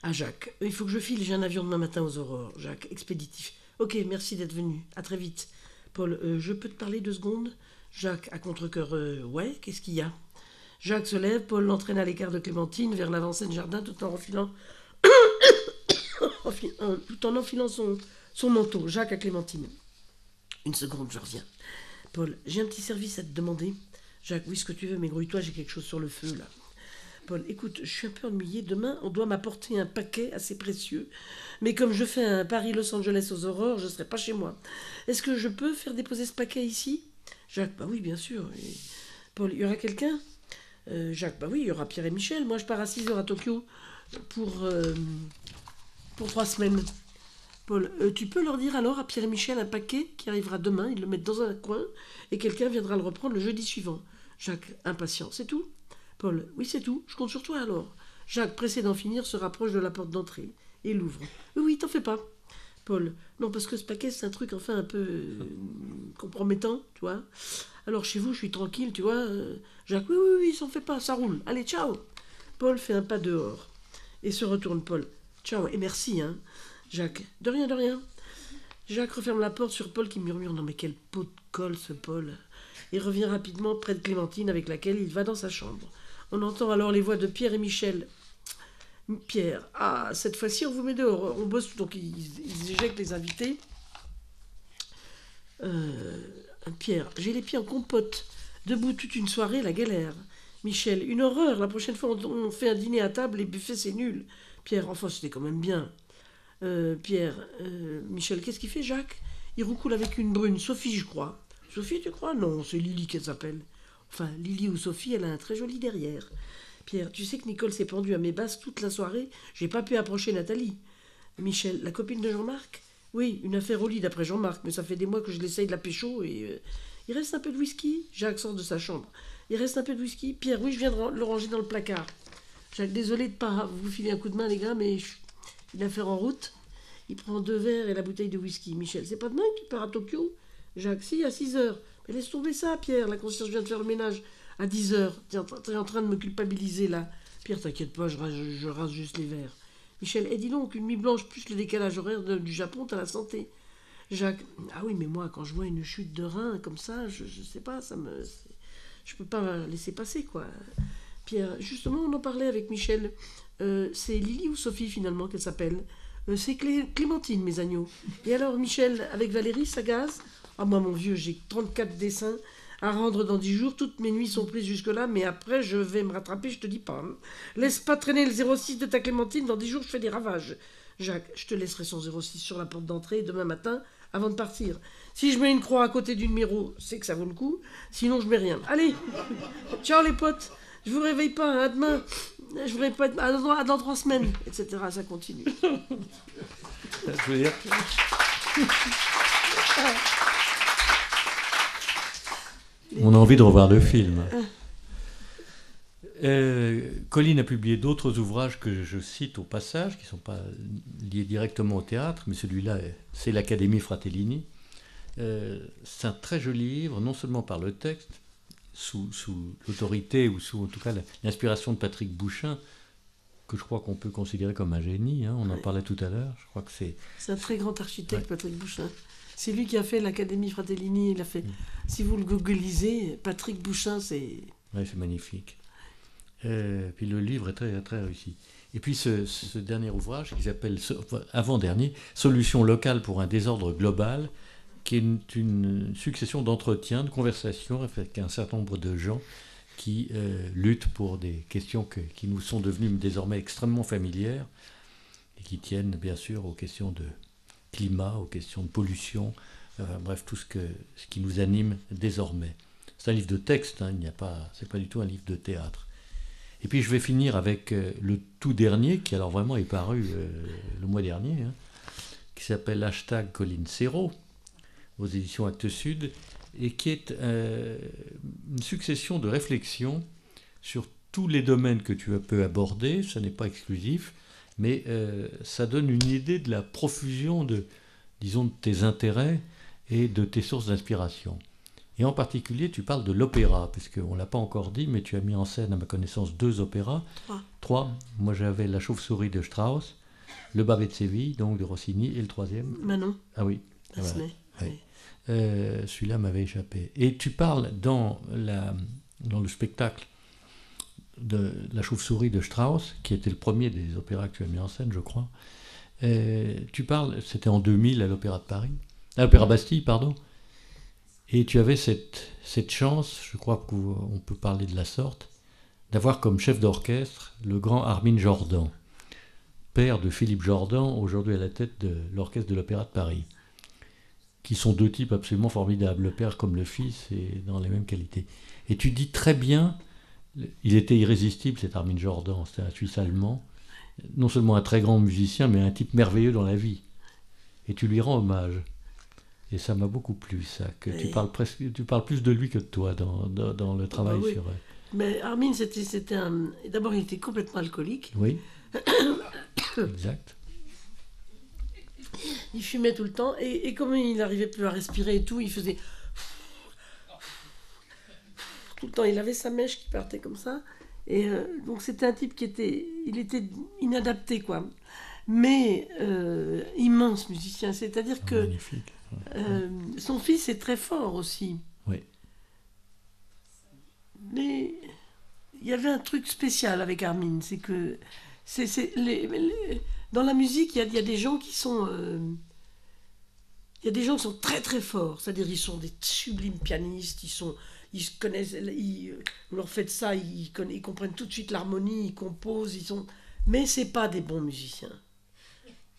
à Jacques. Il faut que je file, j'ai un avion demain matin aux aurores. Jacques, expéditif. Ok, merci d'être venu. À très vite. Paul, je peux te parler 2 secondes? Jacques, à contre-cœur, ouais, qu'est-ce qu'il y a? Jacques se lève, Paul l'entraîne à l'écart de Clémentine vers l'avant-scène jardin tout en enfilant, tout en enfilant son manteau. Jacques à Clémentine. Une seconde, je reviens. Paul, j'ai un petit service à te demander. Jacques, oui, ce que tu veux, mais grouille-toi, j'ai quelque chose sur le feu, là. Paul, écoute, je suis un peu ennuyé. Demain, on doit m'apporter un paquet assez précieux. Mais comme je fais un Paris-Los Angeles aux aurores, je ne serai pas chez moi. Est-ce que je peux faire déposer ce paquet ici? Jacques, bah oui, bien sûr. Et Paul, il y aura quelqu'un? Jacques, bah oui, il y aura Pierre et Michel. Moi, je pars à 6h à Tokyo pour 3 semaines. Paul, tu peux leur dire alors à Pierre et Michel un paquet qui arrivera demain, ils le mettent dans un coin et quelqu'un viendra le reprendre le jeudi suivant. Jacques, impatient, c'est tout? Paul, oui c'est tout, je compte sur toi alors. Jacques, pressé d'en finir, se rapproche de la porte d'entrée et l'ouvre. Oui, t'en fais pas. Paul, non parce que ce paquet c'est un truc enfin un peu compromettant, tu vois. Alors chez vous je suis tranquille, tu vois. Jacques, oui, s'en fait pas, ça roule. Allez, ciao. Paul fait un pas dehors et se retourne. Paul, ciao et merci, hein. Jacques, de rien, de rien. Jacques referme la porte sur Paul qui murmure « Non mais quel pot de colle ce Paul !» et revient rapidement près de Clémentine avec laquelle il va dans sa chambre. On entend alors les voix de Pierre et Michel. Pierre, ah, cette fois-ci on vous met dehors, on bosse, donc ils éjectent les invités. Pierre, j'ai les pieds en compote, debout toute une soirée, la galère. Michel, une horreur, la prochaine fois on fait un dîner à table, les buffets c'est nul. Pierre, enfin c'était quand même bien. Pierre, Michel, qu'est-ce qu'il fait, Jacques? Il roucoule avec une brune, Sophie, je crois. Sophie, tu crois? Non, c'est Lily qu'elle s'appelle. Enfin, Lily ou Sophie, elle a un très joli derrière. Pierre, tu sais que Nicole s'est pendue à mes basses toute la soirée, j'ai pas pu approcher Nathalie. Michel, la copine de Jean-Marc? Oui, une affaire au lit d'après Jean-Marc, mais ça fait des mois que je l'essaye de la pécho et... Il reste un peu de whisky? Jacques sort de sa chambre. Il reste un peu de whisky? Pierre, oui, je viens de le ranger dans le placard. Jacques, désolé de pas vous filer un coup de main, les gars, mais... Il a fait en route. Il prend 2 verres et la bouteille de whisky. Michel, c'est pas demain que tu pars à Tokyo? Jacques, si, à 6h. Mais laisse tomber ça, Pierre. La concierge vient de faire le ménage à 10h. T'es en train de me culpabiliser, là. Pierre, t'inquiète pas, je rase juste les verres. Michel, dis donc, une nuit blanche plus le décalage horaire du Japon, t'as la santé. Jacques, ah oui, mais moi, quand je vois une chute de rein comme ça, je sais pas, je peux pas laisser passer, quoi. Pierre, justement, on en parlait avec Michel. C'est Lily ou Sophie, finalement, qu'elle s'appelle? C'est Clémentine, mes agneaux. Et alors, Michel, avec Valérie, ça gaze? Ah, moi, mon vieux, j'ai 34 dessins à rendre dans 10 jours. Toutes mes nuits sont prises jusque-là, mais après, je vais me rattraper, je te dis pas. Hein. Laisse pas traîner le 06 de ta Clémentine, dans 10 jours, je fais des ravages. Jacques, je te laisserai son 06 sur la porte d'entrée demain matin, avant de partir. Si je mets une croix à côté du numéro, c'est que ça vaut le coup. Sinon, je mets rien. Allez, ciao les potes. Je vous réveille pas, hein, à demain. Je voudrais pas être dans 3 semaines, etc. Ça continue. Je veux dire... On a envie de revoir le film. Colline a publié d'autres ouvrages que je cite au passage, qui ne sont pas liés directement au théâtre, mais celui-là, c'est l'Académie Fratellini. C'est un très joli livre, non seulement par le texte, sous l'autorité ou sous en tout cas l'inspiration de Patrick Bouchain, que je crois qu'on peut considérer comme un génie, hein, on en parlait tout à l'heure. Je crois que c'est un très grand architecte, Patrick Bouchain. C'est lui qui a fait l'Académie Fratellini. Il a fait, si vous le googlisez, Patrick Bouchain, c'est... Oui, c'est magnifique. Puis le livre est très, très réussi. Et puis ce dernier ouvrage qui s'appelle, avant-dernier, Solutions locales pour un désordre global, qui est une succession d'entretiens, de conversations avec un certain nombre de gens qui luttent pour des questions qui nous sont devenues désormais extrêmement familières et qui tiennent bien sûr aux questions de climat, aux questions de pollution, bref, tout ce qui nous anime désormais. C'est un livre de texte, hein, c'est pas du tout un livre de théâtre. Et puis je vais finir avec le tout dernier, qui alors vraiment est paru le mois dernier, hein, qui s'appelle #Colline Serrault, aux éditions Actes Sud, et qui est une succession de réflexions sur tous les domaines que tu peux aborder. Ce n'est pas exclusif, mais ça donne une idée de la profusion de tes intérêts et de tes sources d'inspiration. Et en particulier, tu parles de l'opéra, puisqu'on ne l'a pas encore dit, mais tu as mis en scène, à ma connaissance, 2 opéras. 3. Moi, j'avais La Chauve-souris de Strauss, Le Babet de Séville, donc de Rossini, et le 3e... Manon. Ah oui. Voilà. Oui. Celui-là m'avait échappé. Et tu parles dans le spectacle de La Chauve-souris de Strauss, qui était le premier des opéras que tu as mis en scène, je crois. Tu parles, c'était en 2000 à l'Opéra de Paris, à l'Opéra Bastille, pardon. Et tu avais cette chance, je crois qu'on peut parler de la sorte, d'avoir comme chef d'orchestre le grand Armin Jordan, père de Philippe Jordan, aujourd'hui à la tête de l'orchestre de l'Opéra de Paris, qui sont deux types absolument formidables, le père comme le fils, et dans les mêmes qualités. Et tu dis très bien, il était irrésistible cet Armin Jordan, c'était un Suisse allemand, non seulement un très grand musicien, mais un type merveilleux dans la vie. Et tu lui rends hommage. Et ça m'a beaucoup plu, ça, que tu parles plus de lui que de toi dans le travail sur... Mais Armin, c'était un... D'abord, il était complètement alcoolique. Oui, exact. Il fumait tout le temps, et comme il n'arrivait plus à respirer et tout, il faisait... Tout le temps, il avait sa mèche qui partait comme ça. Et donc c'était un type il était inadapté, quoi. Mais immense musicien. C'est-à-dire que magnifique. son fils est très fort aussi. Oui. Mais il y avait un truc spécial avec Armin, c'est que dans la musique, il y a des gens qui sont... il y a des gens qui sont très très forts, c'est-à-dire ils sont des sublimes pianistes, ils se connaissent, vous leur faites ça, ils comprennent tout de suite l'harmonie, ils composent, mais c'est pas des bons musiciens.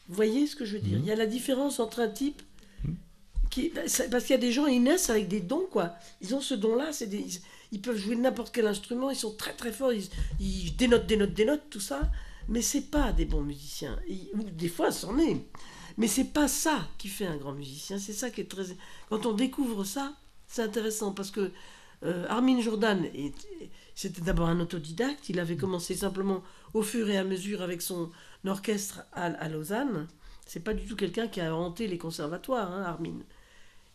Vous voyez ce que je veux dire? Il y a la différence entre un type parce qu'il y a des gens, ils naissent avec des dons, quoi. Ils ont ce don-là, ils peuvent jouer n'importe quel instrument, ils sont très très forts, ils dénotent, tout ça, mais c'est pas des bons musiciens. Ou des fois, c'en est. Mais c'est pas ça qui fait un grand musicien, c'est ça qui est très... Quand on découvre ça, c'est intéressant, parce que Armin Jordan, c'était d'abord un autodidacte, il avait commencé simplement au fur et à mesure avec son orchestre à Lausanne. C'est pas du tout quelqu'un qui a inventé les conservatoires, hein, Armin.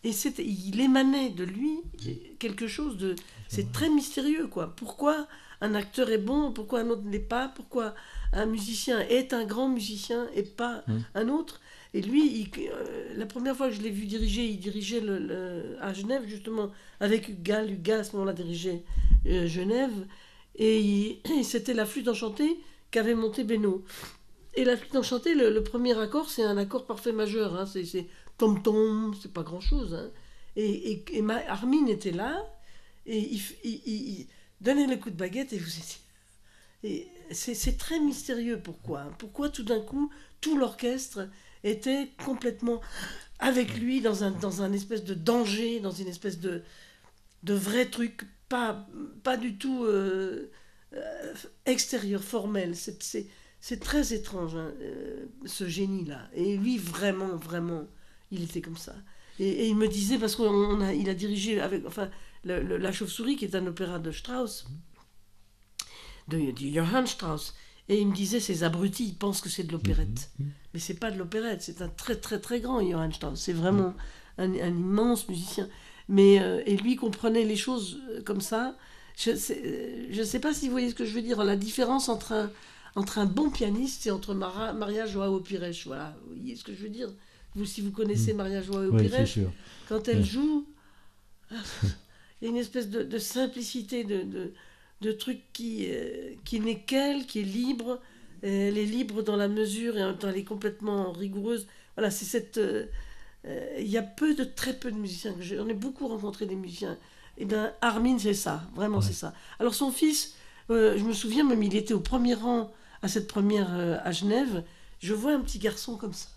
Et il émanait de lui quelque chose de... C'est très mystérieux, quoi. Pourquoi un acteur est bon, pourquoi un autre ne l'est pas, pourquoi un musicien est un grand musicien et pas un autre. Et lui, la première fois que je l'ai vu diriger, il dirigeait à Genève, justement, avec Hugues. Hugues, à ce moment-là, dirigeait Genève. Et c'était la flûte enchantée qu'avait montée Beno. Et la flûte enchantée, le premier accord, c'est un accord parfait majeur. Hein, c'est tom-tom, c'est pas grand-chose. Hein. Et Armin était là, et il donnait le coup de baguette, et vous étiez... Et c'est très mystérieux, pourquoi. Pourquoi tout d'un coup, tout l'orchestre était complètement avec lui dans un espèce de danger, dans une espèce de vrai truc, pas du tout extérieur, formel. C'est très étrange, hein, ce génie-là. Et lui, vraiment, vraiment, il était comme ça. Et il me disait, parce qu'il a dirigé La Chauve-souris, qui est un opéra de Strauss, de Johann Strauss. Et il me disait, ces abrutis, ils pensent que c'est de l'opérette. Mais c'est pas de l'opérette, c'est un très très très grand Johann Strauss. C'est vraiment un immense musicien. Mais, et lui comprenait les choses comme ça. Je sais pas si vous voyez ce que je veux dire, la différence entre un bon pianiste et entre Maria Joao Pires. Voilà, vous voyez ce que je veux dire? Si vous connaissez Maria Joao Pires, quand elle joue, il y a une espèce de simplicité, de truc qui n'est qu'elle, qui est libre. Elle est libre dans la mesure et en même temps elle est complètement rigoureuse. Voilà, c'est cette... il y a très peu de musiciens. J'en ai beaucoup rencontré des musiciens. Et bien Armin, c'est ça, vraiment c'est ça. Alors son fils, je me souviens même, il était au premier rang à cette première à Genève. Je vois un petit garçon comme ça.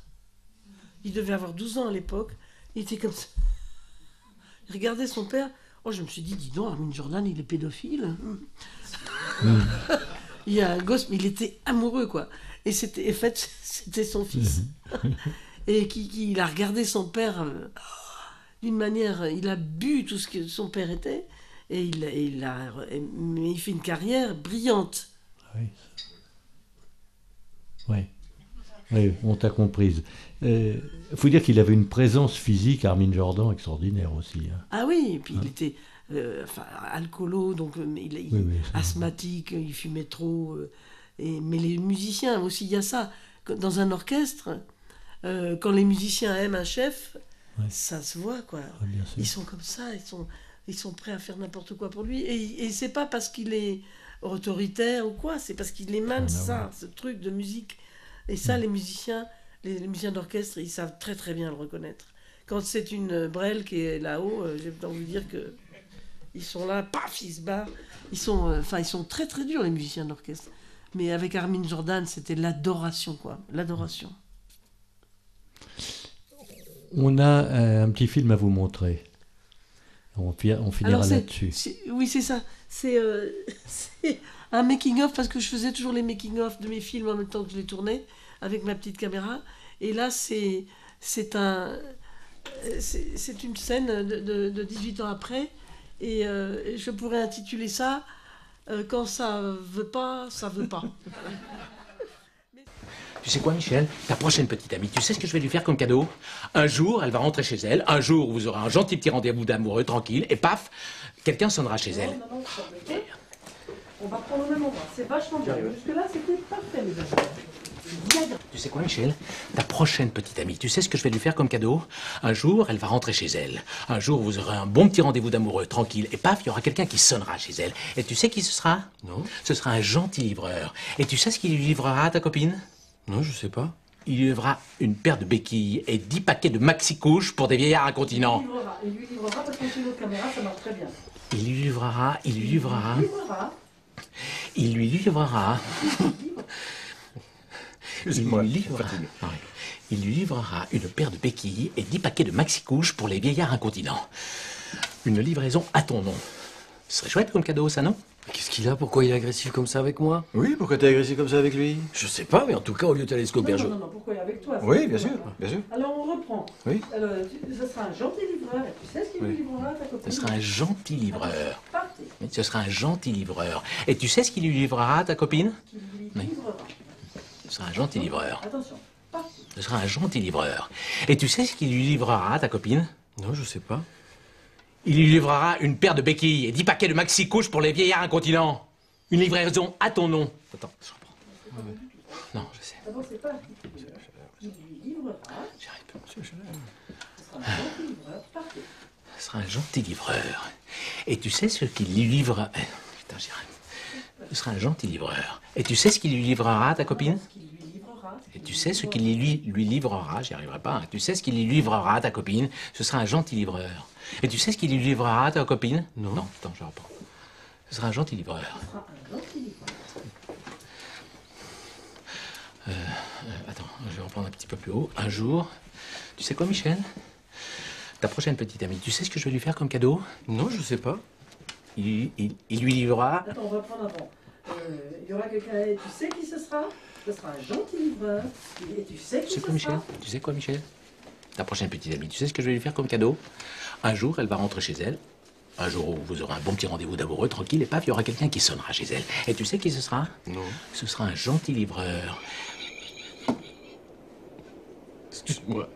Il devait avoir 12 ans à l'époque. Il était comme ça. Il regardait son père. Oh, je me suis dit, dis donc, Armin Jordan, il est pédophile. Il y a un gosse, mais il était amoureux, quoi. Et en fait, c'était son fils. Et il a regardé son père d'une manière... Il a bu tout ce que son père était. Et mais il fait une carrière brillante. Oui. Oui, on t'a comprise. Il faut dire qu'il avait une présence physique, Armin Jordan, extraordinaire aussi. Hein. Ah oui, et puis il était alcoolo, donc asthmatique, il fumait trop. Mais les musiciens aussi, il y a ça. Dans un orchestre, quand les musiciens aiment un chef, ça se voit, quoi. Ils sont comme ça, ils sont prêts à faire n'importe quoi pour lui. Et c'est pas parce qu'il est autoritaire ou quoi. C'est parce qu'il émane ça, ce truc de musique. Et ça, les musiciens d'orchestre, ils savent très très bien le reconnaître. Quand c'est une Brel qui est là-haut, j'ai envie de vous dire que ils sont là, paf, ils se barrent. Ils sont très très durs, les musiciens d'orchestre. Mais avec Armin Jordan, c'était l'adoration, quoi. L'adoration. On a un petit film à vous montrer. On finira là-dessus. Oui, c'est ça. C'est un making-of, parce que je faisais toujours les making-of de mes films en même temps que je les tournais, avec ma petite caméra. Et là, c'est une scène de 18 ans après. Et je pourrais intituler ça Quand ça veut pas, ça veut pas. Tu sais quoi, Michel? Ta prochaine petite amie, tu sais ce que je vais lui faire comme cadeau? Un jour, elle va rentrer chez elle. Un jour, vous aurez un gentil petit rendez-vous d'amoureux, tranquille. Et paf, quelqu'un sonnera chez elle. Non, on va prendre le même endroit. C'est vachement bien. Jusque-là, c'était parfait, les amis. Tu sais quoi, Michel? Ta prochaine petite amie, tu sais ce que je vais lui faire comme cadeau? Un jour, elle va rentrer chez elle. Un jour, vous aurez un bon petit rendez-vous d'amoureux, tranquille. Et paf, il y aura quelqu'un qui sonnera chez elle. Et tu sais qui ce sera? Non. Ce sera un gentil livreur. Et tu sais ce qu'il lui livrera à ta copine? Non, je sais pas. Il lui livrera une paire de béquilles et 10 paquets de maxi-couches pour des vieillards incontinents. Il lui livrera parce que sur notre caméra, ça marche très bien. Il lui livrera. Il lui livrera. Il lui livrera une paire de béquilles et 10 paquets de maxi-couches pour les vieillards incontinents. Une livraison à ton nom. Ce serait chouette comme cadeau, ça, non? Qu'est-ce qu'il a? Pourquoi il est agressif comme ça avec moi? Oui, pourquoi t'es agressif comme ça avec lui? Je sais pas, mais en tout cas, au lieu d'aller se couper Non, pourquoi il est avec toi? Oui, bien sûr, bien sûr. Alors, on reprend. Oui. Alors, ce sera un gentil livreur, et tu sais ce qu'il lui livrera à ta copine? Ce sera un gentil livreur. Partez. Ce sera un gentil livreur. Et tu sais ce qu'il lui livrera à ta copine? Qu'il lui livrera. Ce sera un gentil livreur. Attention, partez. Ce sera un gentil livreur. Et tu sais ce qu'il lui livrera à ta copine? Non, je sais pas. Il lui livrera une paire de béquilles et 10 paquets de maxi-couches pour les vieillards incontinents. Une livraison à ton nom. Attends, je reprends. Non, je sais. D'abord, c'est pas il lui livrera. J'y arrive pas. Ce sera un gentil livreur. Partez. Ce sera un gentil livreur. Et tu sais ce qu'il lui livrera... Putain, j'y arrive. Ce sera un gentil livreur. Et tu sais ce qu'il lui livrera à ta copine? Et tu sais ce qu'il lui livrera, j'y arriverai pas, hein. Tu sais ce qu'il lui livrera à ta copine? Ce sera un gentil livreur. Et tu sais ce qu'il lui livrera à ta copine? Non. Non, attends, je reprends. Ce sera un gentil livreur. Attends, je vais reprendre un petit peu plus haut. Un jour, tu sais quoi, Michel? Ta prochaine petite amie, tu sais ce que je vais lui faire comme cadeau? Non, je sais pas. Il lui livrera... Attends, on va prendre avant. Il y aura quelqu'un, tu sais qui ce sera? Ce sera un gentil livreur. Et tu sais qui ce sera? Michel? Tu sais quoi, Michel? Ta prochaine petite amie, tu sais ce que je vais lui faire comme cadeau? Un jour, elle va rentrer chez elle. Un jour où vous aurez un bon petit rendez-vous d'amoureux, tranquille, et paf, il y aura quelqu'un qui sonnera chez elle. Et tu sais qui ce sera? Non. Ce sera un gentil livreur. Excuse-moi.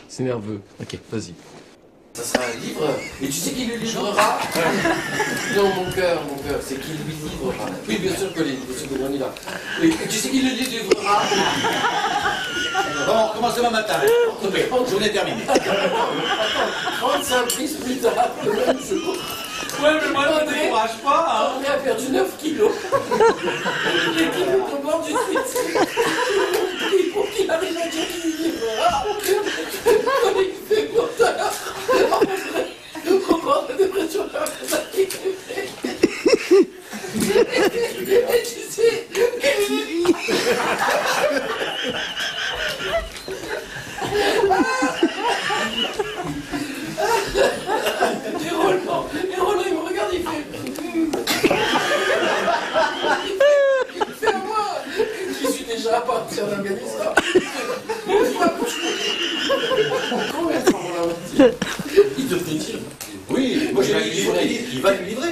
C'est nerveux. Ok. Vas-y. Ça sera un livreur. Et tu sais qui lui livrera? Non, mon cœur, c'est qui lui livrera. Oui, bien sûr que on y va. Et tu sais qui lui livrera? Bon, on recommence demain matin. Journée terminée. 35 prises plus tard, le même jour. Ouais, mais moi, ne décourage pas. On a perdu 9 kilos. Les kilos tombent bord du suite. Il faut qu'il arrive à dire qu'il lui livrera. Il fait pour ça. Comment la dépression là, et tu sais, et Roland, il me regarde, il fait... Il fait à moi. Je suis déjà à partir d'Afghanistan. Combien de temps, Roland? Il devrait dire... Oui, moi, il va lui livrer. Il va lui livrer.